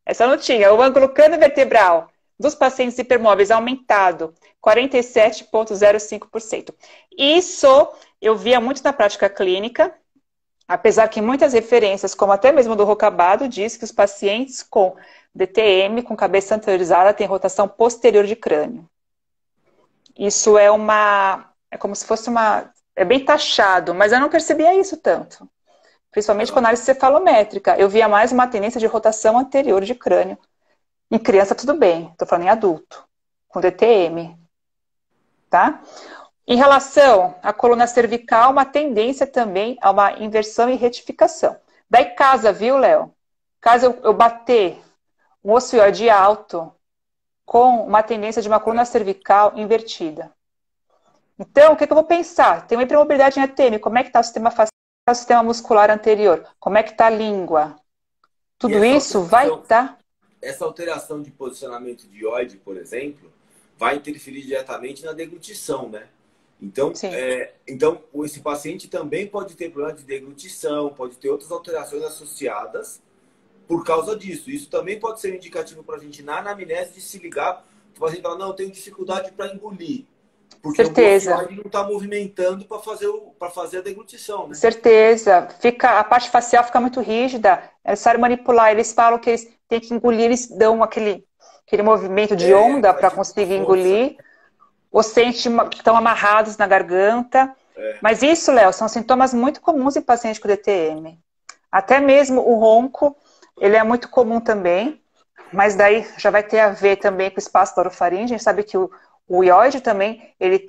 Essa não tinha. O ângulo crânio-vertebral dos pacientes hipermóveis aumentado, 47,05%. Isso eu via muito na prática clínica, apesar que muitas referências, como até mesmo do Rocabado, diz que os pacientes com DTM, com cabeça anteriorizada, têm rotação posterior de crânio. Isso é como se fosse é bem taxado, mas eu não percebia isso tanto. Principalmente com análise cefalométrica. Eu via mais uma tendência de rotação anterior de crânio. Em criança, tudo bem. Estou falando em adulto, com DTM. Tá? Em relação à coluna cervical, uma tendência também a uma inversão e retificação. Daí casa, viu, Léo? Caso eu bater um ocioide alto com uma tendência de uma coluna cervical invertida. Então, o que eu vou pensar? Tem uma hipermobilidade em ATM. Como é que está o sistema facial, o sistema muscular anterior? Como é que está a língua? Tudo isso vai estar... Essa alteração de posicionamento de ioide, por exemplo, vai interferir diretamente na deglutição, né? Então, esse paciente também pode ter problema de deglutição, pode ter outras alterações associadas por causa disso. Isso também pode ser um indicativo para a gente, na anamnese, de se ligar O paciente fala, não, eu tenho dificuldade para engolir. Porque Certeza. o mucoide não está movimentando para fazer a deglutição, né? Certeza. A parte facial fica muito rígida. É necessário manipular. Eles falam que eles têm que engolir, eles dão aquele movimento de onda para conseguir engolir. Ou sentem que estão amarrados na garganta. Mas isso, Léo, são sintomas muito comuns em pacientes com DTM. Até mesmo o ronco, ele é muito comum também. Mas daí já vai ter a ver também com o espaço da orofaringe. A gente sabe que o ióide também, ele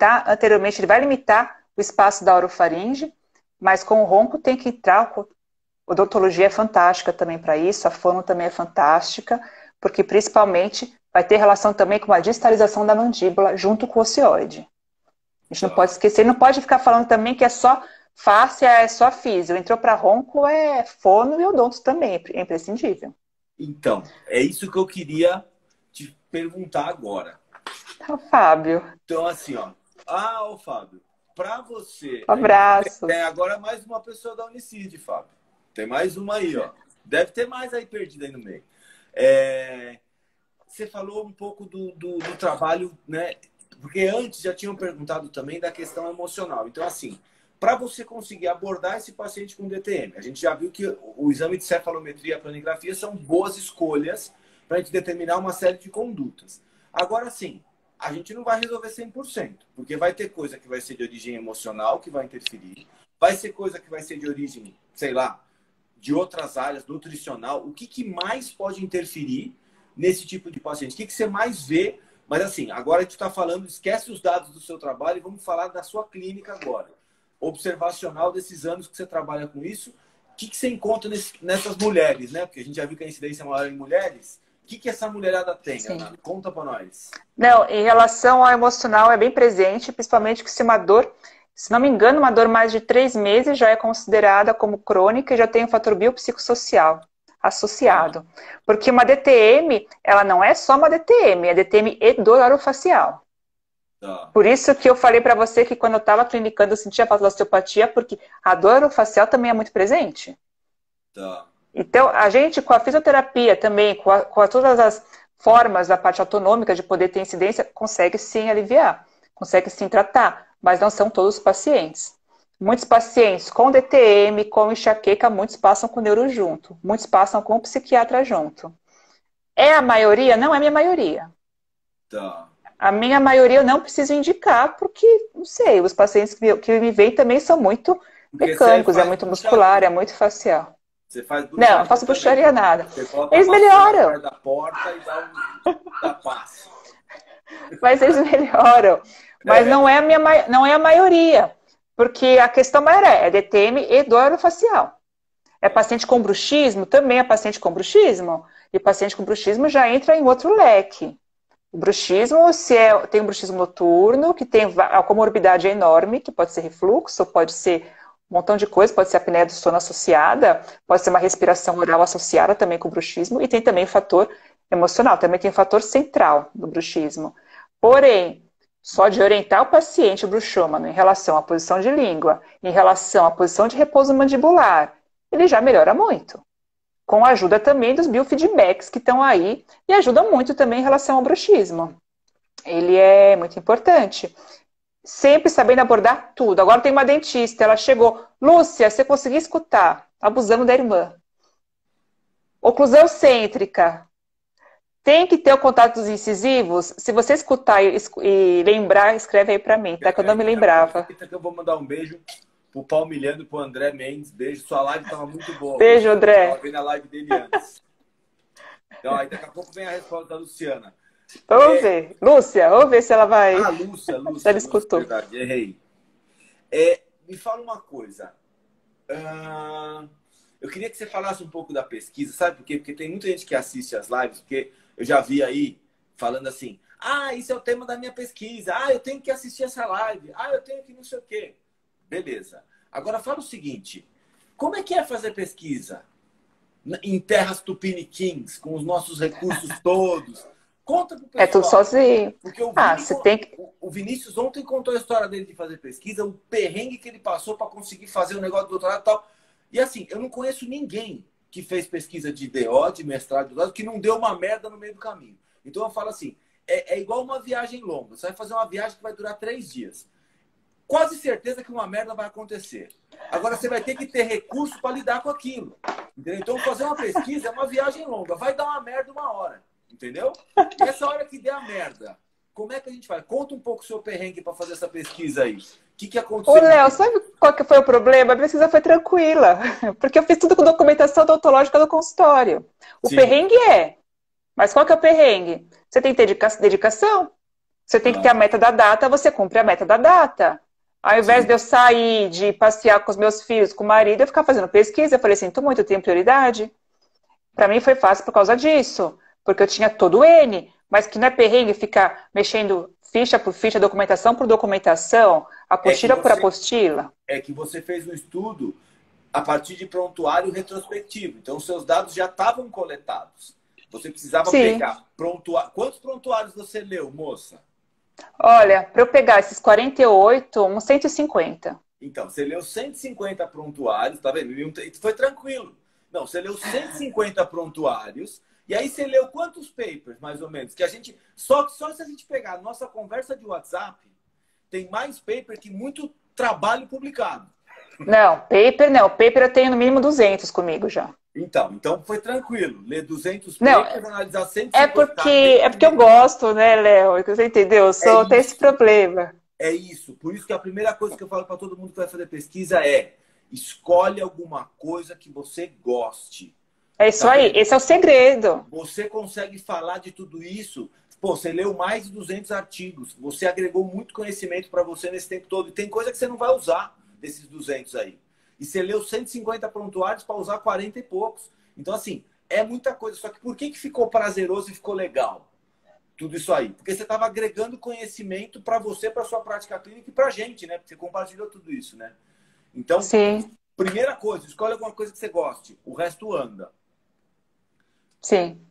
vai limitar o espaço da orofaringe, mas com o ronco tem que entrar. A odontologia é fantástica também para isso, a fono também é fantástica, porque principalmente vai ter relação também com a distalização da mandíbula junto com o ocioide. A gente não pode esquecer, não pode ficar falando também que é só face, é só físio. Entrou para ronco, é fono e odonto também, é imprescindível. Então, é isso que eu queria te perguntar agora. Então, Fábio. Então, assim, ó. Ô Fábio, para você... Abraço. Tem agora mais uma pessoa da Unicid, Fábio. Tem mais uma aí, ó. Deve ter mais aí perdida aí no meio. Você falou um pouco do trabalho, né? Porque antes já tinham perguntado também da questão emocional. Então, assim, para você conseguir abordar esse paciente com DTM, a gente já viu que o exame de cefalometria e a planografia são boas escolhas para a gente determinar uma série de condutas. Agora, sim, a gente não vai resolver 100%, porque vai ter coisa que vai ser de origem emocional, que vai interferir, vai ser coisa que vai ser de origem, sei lá, de outras áreas, nutricional. O que mais pode interferir nesse tipo de paciente? O que você mais vê? Mas assim, agora a gente está falando, esquece os dados do seu trabalho e vamos falar da sua clínica agora. Observacional desses anos que você trabalha com isso. O que você encontra nessas mulheres, né? Porque a gente já viu que a incidência é maior em mulheres. O que essa mulherada tem, Ana? Conta para nós. Não, em relação ao emocional é bem presente, principalmente que se uma dor, se não me engano, uma dor mais de 3 meses já é considerada como crônica e já tem um fator biopsicossocial associado. Porque uma DTM, ela não é só uma DTM, é DTM e dor orofacial. Por isso que eu falei para você que quando eu estava clinicando eu sentia falta da osteopatia, porque a dor orofacial também é muito presente. Então, a gente, com a fisioterapia também, com todas as formas da parte autonômica de poder ter incidência, consegue sim aliviar, consegue sim tratar, mas não são todos os pacientes. Muitos pacientes com DTM, com enxaqueca, muitos passam com o neuro junto, muitos passam com o psiquiatra junto. É a maioria? Não é a minha maioria. A minha maioria eu não preciso indicar, porque, não sei, os pacientes que me veem também são muito mecânicos, é muito muscular, é muito facial. Você faz bruxaria? Não, não faço bruxaria nada. Eles melhoram. Da porta e dá passo. Mas eles melhoram. Mas não é a maioria. Porque a questão maior é DTM e dor orofacial. É paciente com bruxismo? Também é paciente com bruxismo. E paciente com bruxismo já entra em outro leque. O bruxismo, tem um bruxismo noturno, que tem a comorbidade enorme, que pode ser refluxo, pode ser um montão de coisas, pode ser apneia do sono associada, pode ser uma respiração oral associada também com o bruxismo, e tem também o fator emocional, também tem o fator central do bruxismo. Porém, só de orientar o paciente bruxômano em relação à posição de língua, em relação à posição de repouso mandibular, ele já melhora muito. Com a ajuda também dos biofeedbacks que estão aí, e ajuda muito também em relação ao bruxismo. Ele é muito importante. Sempre sabendo abordar tudo. Agora tem uma dentista, ela chegou, Lúcia, você conseguiu escutar? Abusando da irmã. Oclusão cêntrica. Tem que ter o contato dos incisivos? Se você escutar e lembrar, escreve aí pra mim, tá? Que eu não me lembrava. Eu vou mandar um beijo pro Palmilhando e pro André Mendes. Beijo, sua live tava muito boa. Beijo, André. Eu tava vendo a live dele antes. Então aí daqui a pouco vem a resposta da Luciana. Vamos ver. Lúcia, vamos ver se ela vai... Lúcia. Se ela escutou. Verdade, errei. Me fala uma coisa. Eu queria que você falasse um pouco da pesquisa, sabe por quê? Porque tem muita gente que assiste as lives, porque eu já vi aí falando assim, isso é o tema da minha pesquisa, eu tenho que assistir essa live, eu tenho que não sei o quê. Beleza. Agora fala o seguinte, como é que é fazer pesquisa em terras tupiniquins, com os nossos recursos todos? Conta pro pessoal. É tudo sozinho. Porque o Vinícius ontem contou a história dele de fazer pesquisa, o perrengue que ele passou para conseguir fazer o negócio do doutorado e tal. E assim, eu não conheço ninguém que fez pesquisa de DO, de mestrado, de doutorado, que não deu uma merda no meio do caminho. Então eu falo assim, é igual uma viagem longa. Você vai fazer uma viagem que vai durar 3 dias. Quase certeza que uma merda vai acontecer. Agora você vai ter que ter recurso para lidar com aquilo. Entendeu? Então, fazer uma pesquisa é uma viagem longa. Vai dar uma merda uma hora. Entendeu? E essa hora que der a merda, como é que a gente vai? Conta um pouco o seu perrengue para fazer essa pesquisa aí. O que aconteceu? Ô, Léo, sabe qual que foi o problema? A pesquisa foi tranquila, porque eu fiz tudo com documentação odontológica do consultório. O Sim. perrengue mas qual que é o perrengue? Você tem que ter dedicação, você tem que ter a meta da data, você cumpre a meta da data. Ao invés Sim. de eu sair, de passear com os meus filhos, com o marido, eu ficar fazendo pesquisa, eu falei assim, muito, eu tenho prioridade. Para mim foi fácil por causa disso, porque eu tinha todo o N, mas que não é perrengue ficar mexendo ficha por ficha, documentação por documentação, apostila por apostila. É que você fez um estudo a partir de prontuário retrospectivo. Então, os seus dados já estavam coletados. Você precisava pegar prontuário. Quantos prontuários você leu, moça? Olha, para eu pegar esses 48, uns 150. Então, você leu 150 prontuários, tá vendo? Foi tranquilo. Não, você leu 150 prontuários. E aí você leu quantos papers, mais ou menos? Que a gente só se a gente pegar a nossa conversa de WhatsApp, tem mais paper que muito trabalho publicado. Não, paper não. Paper eu tenho no mínimo 200 comigo já. Então foi tranquilo. Ler 200 não, papers, analisar 150 é porque eu gosto, né, Léo? Você entendeu? Eu tenho esse problema. É isso. Por isso que a primeira coisa que eu falo para todo mundo que vai fazer pesquisa é: escolhe alguma coisa que você goste. É isso aí, esse é o segredo. Você consegue falar de tudo isso. Pô, você leu mais de 200 artigos. Você agregou muito conhecimento para você nesse tempo todo. E tem coisa que você não vai usar desses 200 aí. E você leu 150 prontuários para usar 40 e poucos. Então, assim, é muita coisa. Só que por que ficou prazeroso e ficou legal? Tudo isso aí. Porque você estava agregando conhecimento para você, para sua prática clínica e para a gente, né? Porque você compartilhou tudo isso, né? Então, sim, primeira coisa, escolhe alguma coisa que você goste. O resto anda. Sim.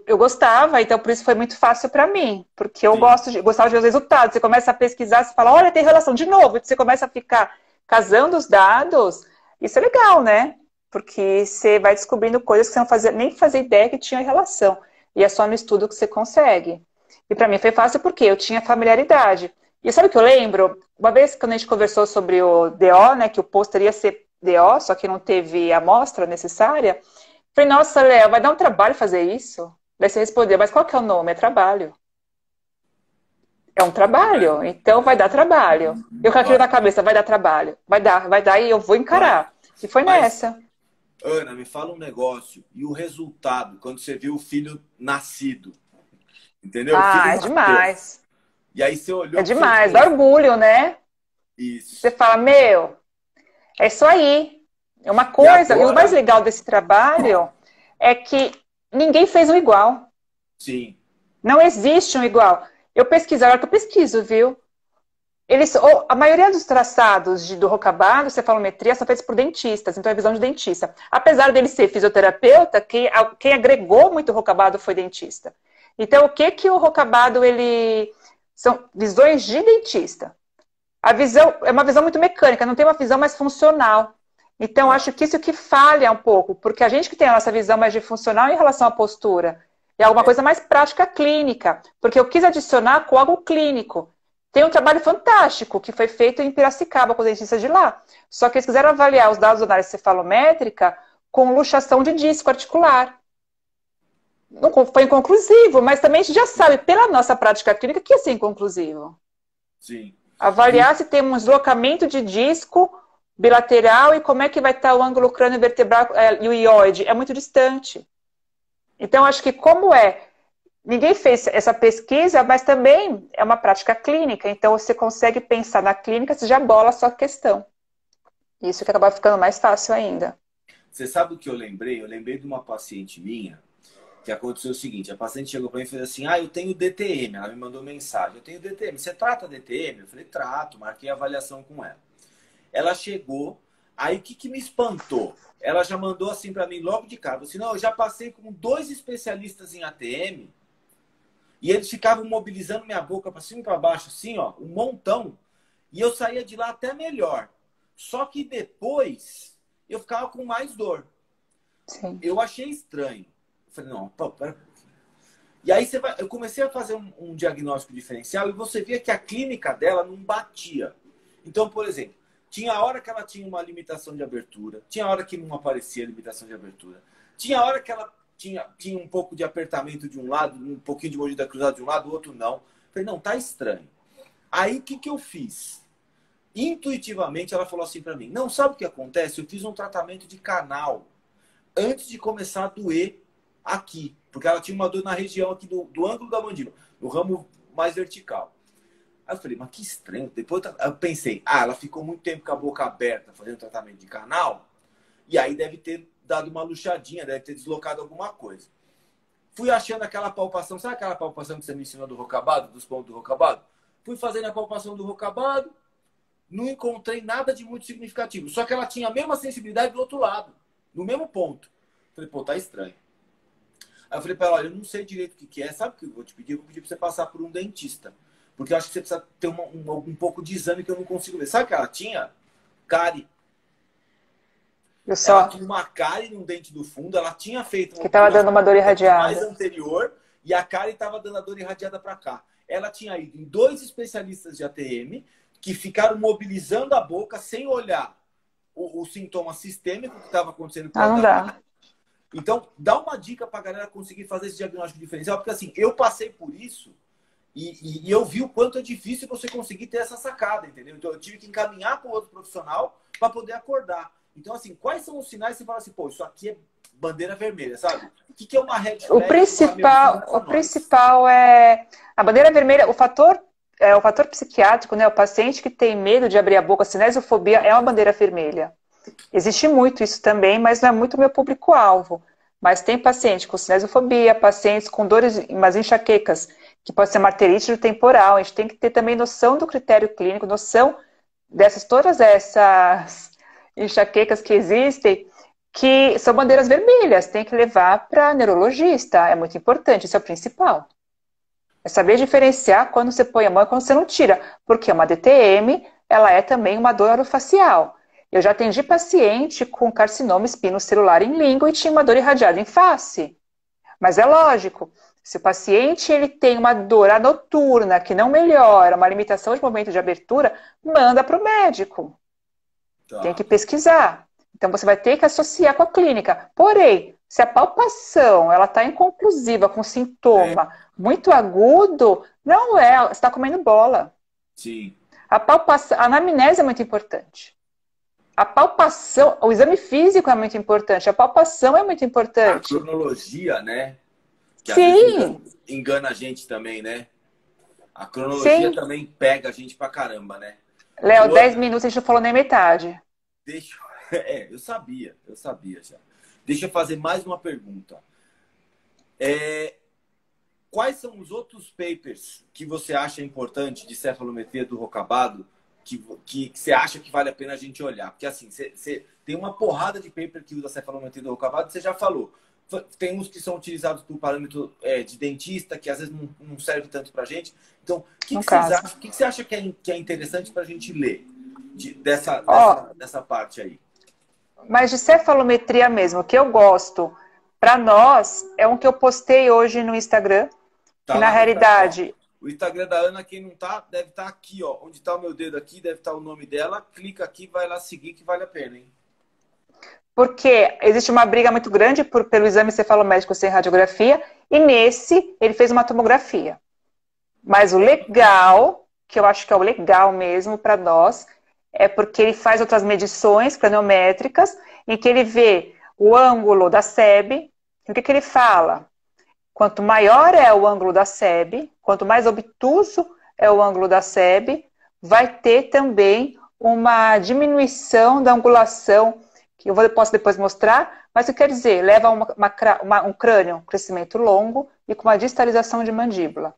Eu gostava, então por isso foi muito fácil para mim, porque eu gostava de ver os resultados. Você começa a pesquisar, você fala, olha, tem relação de novo, e você começa a ficar casando os dados. Isso é legal, né? Porque você vai descobrindo coisas que você não nem fazia ideia que tinha relação. E é só no estudo que você consegue. E para mim foi fácil porque eu tinha familiaridade. E sabe o que eu lembro? Uma vez quando a gente conversou sobre o DO, né, que o posto teria ser DO, só que não teve a amostra necessária. Falei, nossa, Léo, vai dar um trabalho fazer isso? Daí você respondeu, mas qual que é o nome? É trabalho. É um trabalho, então vai dar trabalho. Eu com aquilo na cabeça, vai dar trabalho. Vai dar e eu vou encarar. E foi nessa. Ana, me fala um negócio. E o resultado, quando você viu o filho nascido? Entendeu? Ah, é demais. E aí você olhou... É demais, dá orgulho, né? Isso. Você fala, meu, é isso aí. É uma coisa, e o mais legal desse trabalho é que ninguém fez um igual. Sim. Não existe um igual. Eu pesquiso, agora que eu pesquiso, viu? A maioria dos traçados do Rocabado, cefalometria, são feitos por dentistas, então é visão de dentista. Apesar dele ser fisioterapeuta, quem agregou muito o Rocabado foi dentista. Então, o que o Rocabado, são visões de dentista. A visão é uma visão muito mecânica, não tem uma visão mais funcional. Então, acho que isso que falha um pouco, porque a gente que tem a nossa visão mais de funcional em relação à postura, é alguma coisa mais prática clínica, porque eu quis adicionar com algo clínico. Tem um trabalho fantástico que foi feito em Piracicaba com os dentistas de lá, só que eles quiseram avaliar os dados da análise cefalométrica com luxação de disco articular. Não foi inconclusivo, mas também a gente já sabe, pela nossa prática clínica, que ia ser inconclusivo. Sim. Avaliar se tem um deslocamento de disco bilateral e como é que vai estar o ângulo crânio-vertebral e o ióide. É muito distante. Então, acho que ninguém fez essa pesquisa, mas também é uma prática clínica. Então, você consegue pensar na clínica, você já bola a sua questão. Isso que acaba ficando mais fácil ainda. Você sabe o que eu lembrei? Eu lembrei de uma paciente minha que aconteceu o seguinte, a paciente chegou para mim e fez assim, eu tenho DTM, ela me mandou mensagem, eu tenho DTM, você trata DTM? Eu falei, trato, marquei a avaliação com ela. Ela chegou, aí o que me espantou? Ela já mandou assim para mim logo de cara, assim, não, eu já passei com 2 especialistas em ATM e eles ficavam mobilizando minha boca para cima e para baixo, assim, ó, um montão, e eu saía de lá até melhor. Só que depois eu ficava com mais dor. Sim. Eu achei estranho. Eu falei, não, pera. E aí eu comecei a fazer um diagnóstico diferencial e você via que a clínica dela não batia. Então, por exemplo, tinha hora que ela tinha uma limitação de abertura, tinha hora que não aparecia limitação de abertura, tinha hora que ela tinha um pouco de apertamento de um lado, um pouquinho de mordida cruzada de um lado, o outro não. Falei, não, tá estranho. Aí, o que eu fiz? Intuitivamente, ela falou assim para mim, não, sabe o que acontece? Eu fiz um tratamento de canal antes de começar a doer aqui, porque ela tinha uma dor na região aqui do ângulo da mandíbula, no ramo mais vertical. Aí eu falei, mas que estranho. Depois eu pensei, ela ficou muito tempo com a boca aberta fazendo tratamento de canal, e aí deve ter dado uma luxadinha, deve ter deslocado alguma coisa. Fui achando aquela palpação, sabe aquela palpação que você me ensinou do rocabado, dos pontos do rocabado? Fui fazendo a palpação do rocabado, não encontrei nada de muito significativo. Só que ela tinha a mesma sensibilidade do outro lado, no mesmo ponto. Falei, pô, tá estranho. Aí eu falei pra ela, olha, eu não sei direito o que é, sabe o que eu vou te pedir? Eu vou pedir pra você passar por um dentista. Porque eu acho que você precisa ter um pouco de exame que eu não consigo ver. Sabe o que ela tinha? Cárie. Ela tinha uma cárie no dente do fundo, ela tinha feito... Que estava dando uma dor irradiada. Mais anterior, e a cárie estava dando a dor irradiada para cá. Ela tinha ido em 2 especialistas de ATM, que ficaram mobilizando a boca sem olhar o sintoma sistêmico que estava acontecendo com não dá. Então, dá uma dica para a galera conseguir fazer esse diagnóstico diferencial, porque assim, eu passei por isso e eu vi o quanto é difícil você conseguir ter essa sacada, entendeu? Então, eu tive que encaminhar para o outro profissional para poder acordar. Então, assim, quais são os sinais que você fala assim, pô, isso aqui é bandeira vermelha, sabe? O que é uma red flag? O principal é a bandeira vermelha, o fator psiquiátrico, né? O paciente que tem medo de abrir a boca, cinesiofobia, é uma bandeira vermelha. Existe muito isso também, mas não é muito meu público-alvo. Mas tem paciente com cinesiofobia, pacientes com dores, umas enxaquecas, que pode ser uma arterite do temporal. A gente tem que ter também noção do critério clínico, noção todas essas enxaquecas que existem, que são bandeiras vermelhas, tem que levar para neurologista, é muito importante, isso é o principal. É saber diferenciar quando você põe a mão e quando você não tira, porque uma DTM, ela é também uma dor orofacial. Eu já atendi paciente com carcinoma espinocelular em língua e tinha uma dor irradiada em face. Mas é lógico, se o paciente ele tem uma dor noturna que não melhora, uma limitação de momento de abertura, manda para o médico. Tá. Tem que pesquisar. Então você vai ter que associar com a clínica. Porém, se a palpação ela está inconclusiva, com sintoma muito agudo, não é, você está comendo bola. Sim. A anamnese é muito importante. A palpação, o exame físico é muito importante, a palpação é muito importante. A cronologia, né? Que Sim. Às vezes engana a gente também, né? A cronologia também pega a gente pra caramba, né? Léo, 10 minutos a gente não falou nem metade. Eu sabia já. Deixa eu fazer mais uma pergunta. Quais são os outros papers que você acha importante de cefalometria do rocabado que você acha que vale a pena a gente olhar? Porque assim, você tem uma porrada de paper que usa cefalometria do rocabado, você já falou. Tem uns que são utilizados por parâmetro de dentista, que às vezes não serve tanto pra gente. Então, o que você acha que é interessante pra gente ler dessa parte aí? Mas de cefalometria mesmo, o que eu gosto, para nós, é um que eu postei hoje no Instagram, que na realidade... O Instagram da Ana, quem não tá, deve estar aqui, ó. Onde tá o meu dedo aqui, deve estar o nome dela. Clica aqui, vai lá seguir, que vale a pena, hein? Porque existe uma briga muito grande pelo exame cefalométrico sem radiografia, e nesse, ele fez uma tomografia. Mas o legal, que eu acho que é o legal mesmo para nós, é porque ele faz outras medições craniométricas, em que ele vê o ângulo da SEB, e o que ele fala? Quanto maior é o ângulo da SEB, quanto mais obtuso é o ângulo da SEB, vai ter também uma diminuição da angulação, que eu posso depois mostrar, mas o que quer dizer? Leva um crânio, um crescimento longo e com uma distalização de mandíbula.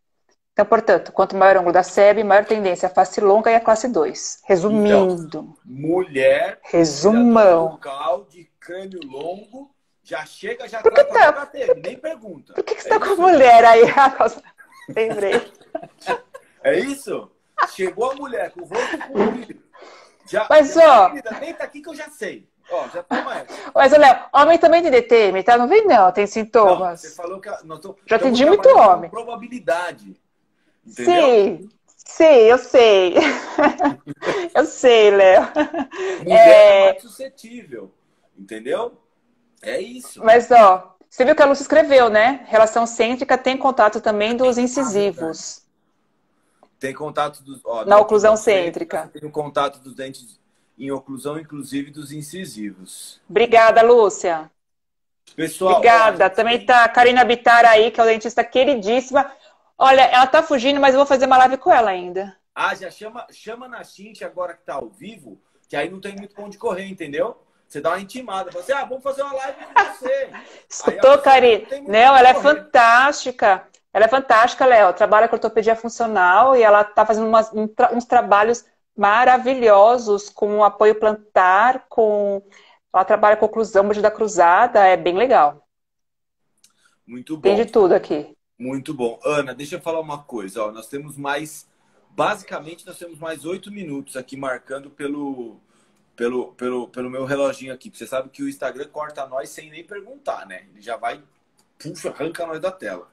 Então, portanto, quanto maior o ângulo da SEB, maior tendência a face longa e a classe 2. Resumindo. Então, mulher, resumão. Local de crânio longo, já chega, já trata pra bater, nem pergunta. Por que você tá com mulher aí? Lembrei. É isso? Chegou a mulher com o rosto comprido. Mas, ó... Deita aqui que eu já sei. Ó, já toma essa. Mas, Léo, homem também tem DTM, tá? Não vem não, tem Não, sintomas. você falou que nós Já estamos atendi muito trabalhando com homem. probabilidade, entendeu? Sim, sim, eu sei. Eu sei, Léo. Mulher é É, mais suscetível, entendeu? É isso. mas, ó, você viu que a Lúcia escreveu, né? Relação cêntrica tem contato também dos Ah, verdade. incisivos Tem contato dos, ó, na na oclusão oclusão cêntrica, você cêntrica. tem o contato dos dentes em oclusão, inclusive dos incisivos. Obrigada, Lúcia. Pessoal, ó, a Obrigada. gente Também tem. tá a Karina Bittar aí, que é o dentista queridíssima. Olha, ela tá fugindo, mas eu vou fazer uma live com ela ainda. Ah, já chama na Cintia agora que tá ao vivo, que aí não tem muito pra onde correr, entendeu? Você dá uma intimada, fala assim, ah, vamos fazer uma live com você. Aí a Escutou, pessoa não Karina? tem muito pra Não, onde ela é correr. fantástica. Ela é fantástica, Léo. Trabalha com ortopedia funcional e ela tá fazendo uns trabalhos maravilhosos com apoio plantar, com... Ela trabalha com oclusão, mordida cruzada, é bem legal. Muito Tem de bom, tudo aqui. muito bom. Ana, deixa eu falar uma coisa, ó, nós temos mais, basicamente nós temos mais 8 minutos aqui marcando pelo meu reloginho aqui. Você sabe que o Instagram corta nós sem nem perguntar, né? Ele já vai, puxa, arranca nós da tela.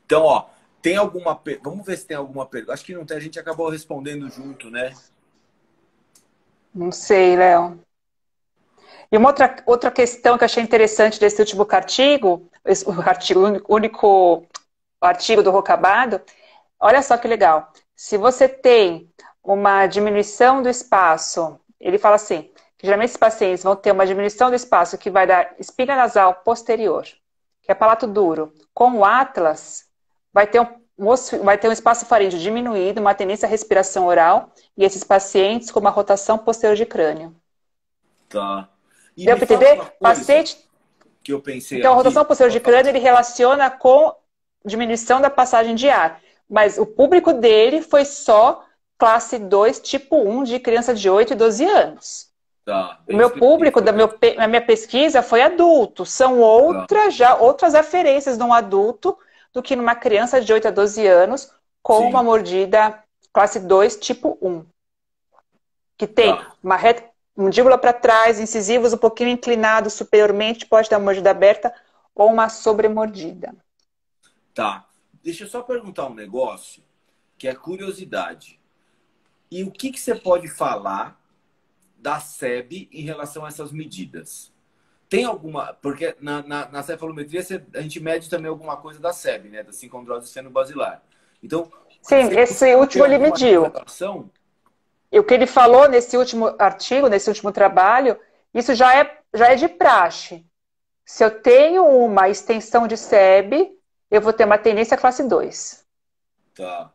Então, ó, tem alguma... Vamos ver se tem alguma pergunta. Acho que não tem, a gente acabou respondendo junto, né? Não sei, Léo. E uma outra questão que eu achei interessante desse último artigo, o único artigo do Rocabado, olha só que legal. Se você tem uma diminuição do espaço, ele fala assim, que geralmente esses pacientes vão ter uma diminuição do espaço que vai da espinha nasal posterior, que é palato duro, com o Atlas, vai ter um espaço faríngeo diminuído, uma tendência à respiração oral, e esses pacientes com uma rotação posterior de crânio. Tá. E Deu me para fala uma entender? coisa Paciente. que eu pensei Então, a aqui. rotação posterior de Pode falar. crânio ele relaciona com diminuição da passagem de ar. Mas o público dele foi só classe 2, tipo 1, de criança de 8 e 12 anos. Tá, O bem meu público, específico, né? na minha pesquisa, foi adulto. São Tá, outras aferências de um adulto do que numa criança de 8 a 12 anos com uma sim, mordida classe 2, tipo 1. Que tem tá, uma mandíbula para trás, incisivos um pouquinho inclinados superiormente, pode dar uma mordida aberta ou uma sobremordida. tá. Deixa eu só perguntar um negócio que é curiosidade. E o que você pode falar da SEB em relação a essas medidas? Tem alguma... Porque na cefalometria a gente mede também alguma coisa da SEB, né? Da sincondrose seno-basilar. Então, Sim, você esse costuma ter último ele alguma mediu. relação? E o que ele falou nesse último artigo, nesse último trabalho, isso já é de praxe. Se eu tenho uma extensão de SEB, eu vou ter uma tendência classe 2, Tá,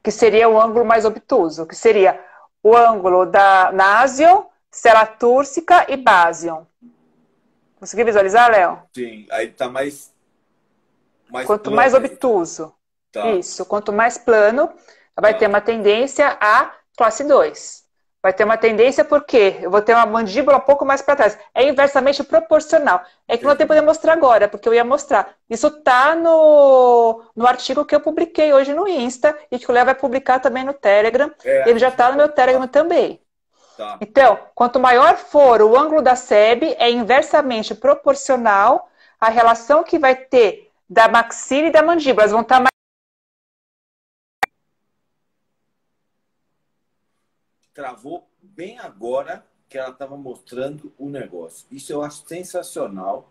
que seria o ângulo mais obtuso, que seria o ângulo da nasion, ceratúrcica e basion. Conseguiu visualizar, Léo? sim. Aí tá mais Quanto mais plano aí. obtuso. Tá, Isso. Quanto mais plano, vai ter tá. uma tendência a classe 2. Vai ter uma tendência porque eu vou ter uma mandíbula um pouco mais para trás. É inversamente proporcional. É que não tem poder mostrar agora, porque eu ia mostrar. Isso está no artigo que eu publiquei hoje no Insta e que o Léo vai publicar também no Telegram. É, Ele já está no meu Telegram também. tá. Então, quanto maior for o ângulo da SEB, é inversamente proporcional à relação que vai ter da maxila e da mandíbula. Elas vão estar mais... Travou bem agora que ela estava mostrando o negócio. Isso eu acho sensacional,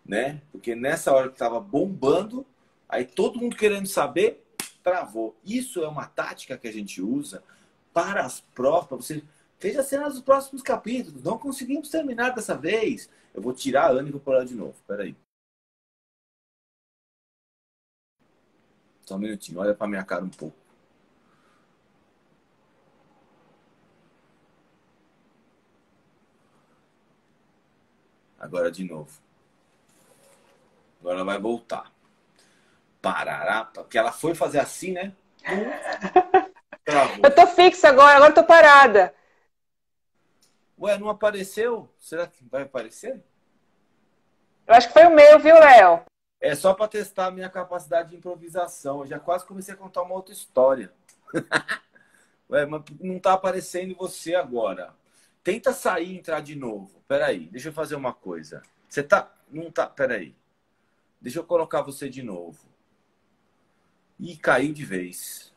né? Porque nessa hora que estava bombando, aí todo mundo querendo saber, travou. Isso é uma tática que a gente usa para as provas, para você... Veja a cena dos próximos capítulos. Não conseguimos terminar dessa vez. Eu vou tirar a Ana e vou pôr ela de novo. Espera aí. Só um minutinho. Olha para minha cara um pouco. Agora de novo. Agora ela vai voltar. Parará. Porque ela foi fazer assim, né? Travou. Eu tô fixa agora eu tô parada. Ué, não apareceu? Será que vai aparecer? Eu acho que foi o meu, viu, Léo? É só para testar a minha capacidade de improvisação. Eu já quase comecei a contar uma outra história. Ué, mas não tá aparecendo você agora. Tenta sair e entrar de novo. Peraí, deixa eu fazer uma coisa. Você tá... Não tá... Peraí. Deixa eu colocar você de novo. Ih, caiu de vez.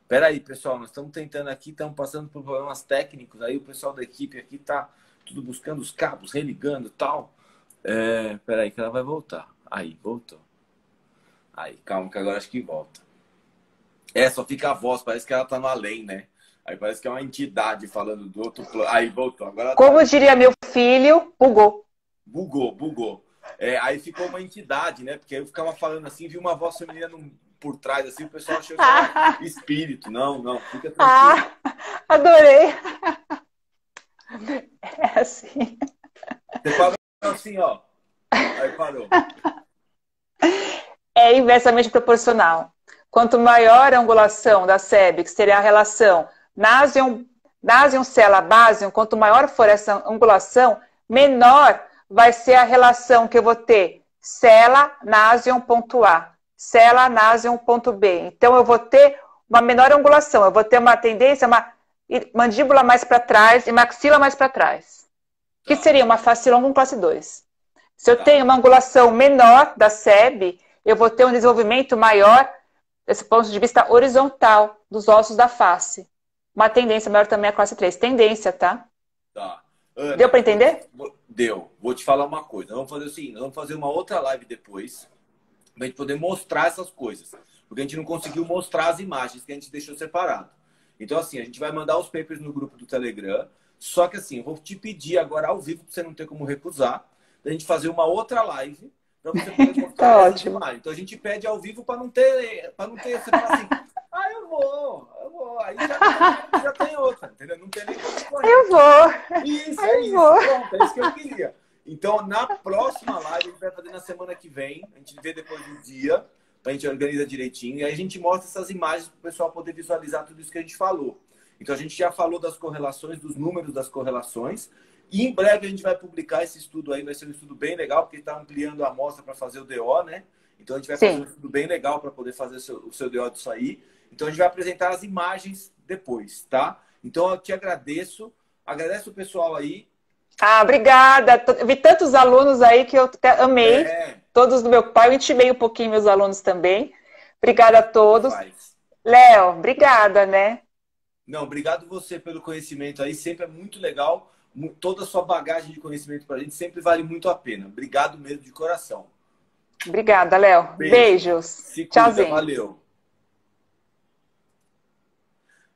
Peraí, pessoal. Nós estamos tentando aqui, estamos passando por problemas técnicos. Aí o pessoal da equipe aqui tá tudo buscando os cabos, religando e tal. Peraí, que ela vai voltar. Aí, voltou. Aí, calma que agora acho que volta. Só fica a voz. Parece que ela tá no além, né? Aí parece que é uma entidade falando do outro plano. Aí voltou. Agora Como diria meu filho, bugou. Bugou. Aí ficou uma entidade, né? Porque aí eu ficava falando assim, vi uma voz feminina por trás, assim, o pessoal achou que era espírito. Não, fica tranquilo. Adorei. É assim. Você fala assim, ó. Aí parou. É inversamente proporcional. Quanto maior a angulação da SEB, que seria a relação Nasion-célula-basion, quanto maior for essa angulação, menor vai ser a relação que eu vou ter célula-nasion.A, célula-nasion.B. Então, eu vou ter uma menor angulação, eu vou ter uma tendência, uma mandíbula mais para trás e maxila mais para trás, que seria uma face longa com classe 2. Se eu tenho uma angulação menor da SEB, eu vou ter um desenvolvimento maior, desse ponto de vista horizontal, dos ossos da face. Uma tendência maior também é a classe 3. Tendência, tá? Tá. Ana, deu para entender? Deu. Vou te falar uma coisa. Vamos fazer assim, vamos fazer uma outra live depois, pra gente poder mostrar essas coisas. Porque a gente não conseguiu mostrar as imagens que a gente deixou separado. Então, assim, a gente vai mandar os papers no grupo do Telegram. Só que, assim, eu vou te pedir agora ao vivo, pra você não ter como recusar, da gente fazer uma outra live pra você poder mostrar tá essas ótimo. imagens. Então, a gente pede ao vivo pra não ter você falar assim, eu vou. Aí já tem outra, entendeu? Não tem nem como correr. Eu vou. Isso, eu isso. Vou. Pronto, é isso que eu queria. Então, na próxima live, a gente vai fazer na semana que vem. A gente vê depois do dia, a gente organiza direitinho. E aí a gente mostra essas imagens para o pessoal poder visualizar tudo isso que a gente falou. Então, a gente já falou das correlações, dos números das correlações. E em breve a gente vai publicar esse estudo aí. Vai ser um estudo bem legal, porque está ampliando a amostra para fazer o DO, né? Então, a gente vai fazer um estudo bem legal para poder fazer o seu DO disso aí. Então, a gente vai apresentar as imagens depois, tá? Então, eu te agradeço. Agradeço o pessoal aí. Obrigada. Eu vi tantos alunos aí que eu amei. Todos do meu pai. Eu intimei um pouquinho meus alunos também. Obrigada a todos. Léo, obrigada, né? Não, obrigado você pelo conhecimento aí. Sempre é muito legal. Toda a sua bagagem de conhecimento pra gente sempre vale muito a pena. Obrigado mesmo de coração. Obrigada, Léo. Beijos. Se cuida, tchauzinho. Valeu.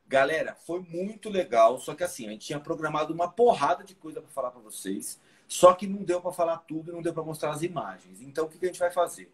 Galera, foi muito legal, só que assim, a gente tinha programado uma porrada de coisa para falar para vocês, só que não deu para falar tudo e não deu para mostrar as imagens. Então, o que a gente vai fazer?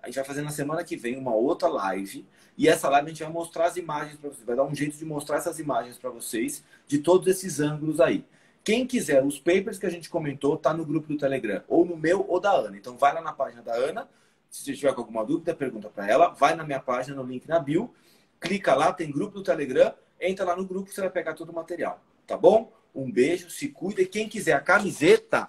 A gente vai fazer na semana que vem uma outra live, e essa live a gente vai mostrar as imagens para vocês, vai dar um jeito de mostrar essas imagens para vocês, de todos esses ângulos aí. Quem quiser, os papers que a gente comentou, tá no grupo do Telegram, ou no meu ou da Ana. Então, vai lá na página da Ana, se você tiver com alguma dúvida, pergunta para ela, vai na minha página, no link na bio, clica lá, tem grupo do Telegram, entra lá no grupo que você vai pegar todo o material, tá bom? Um beijo, se cuida. E quem quiser a camiseta,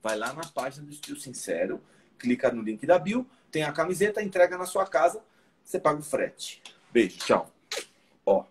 vai lá na página do Estilo Sincero, clica no link da bio, tem a camiseta, entrega na sua casa, você paga o frete. Beijo, tchau. Ó.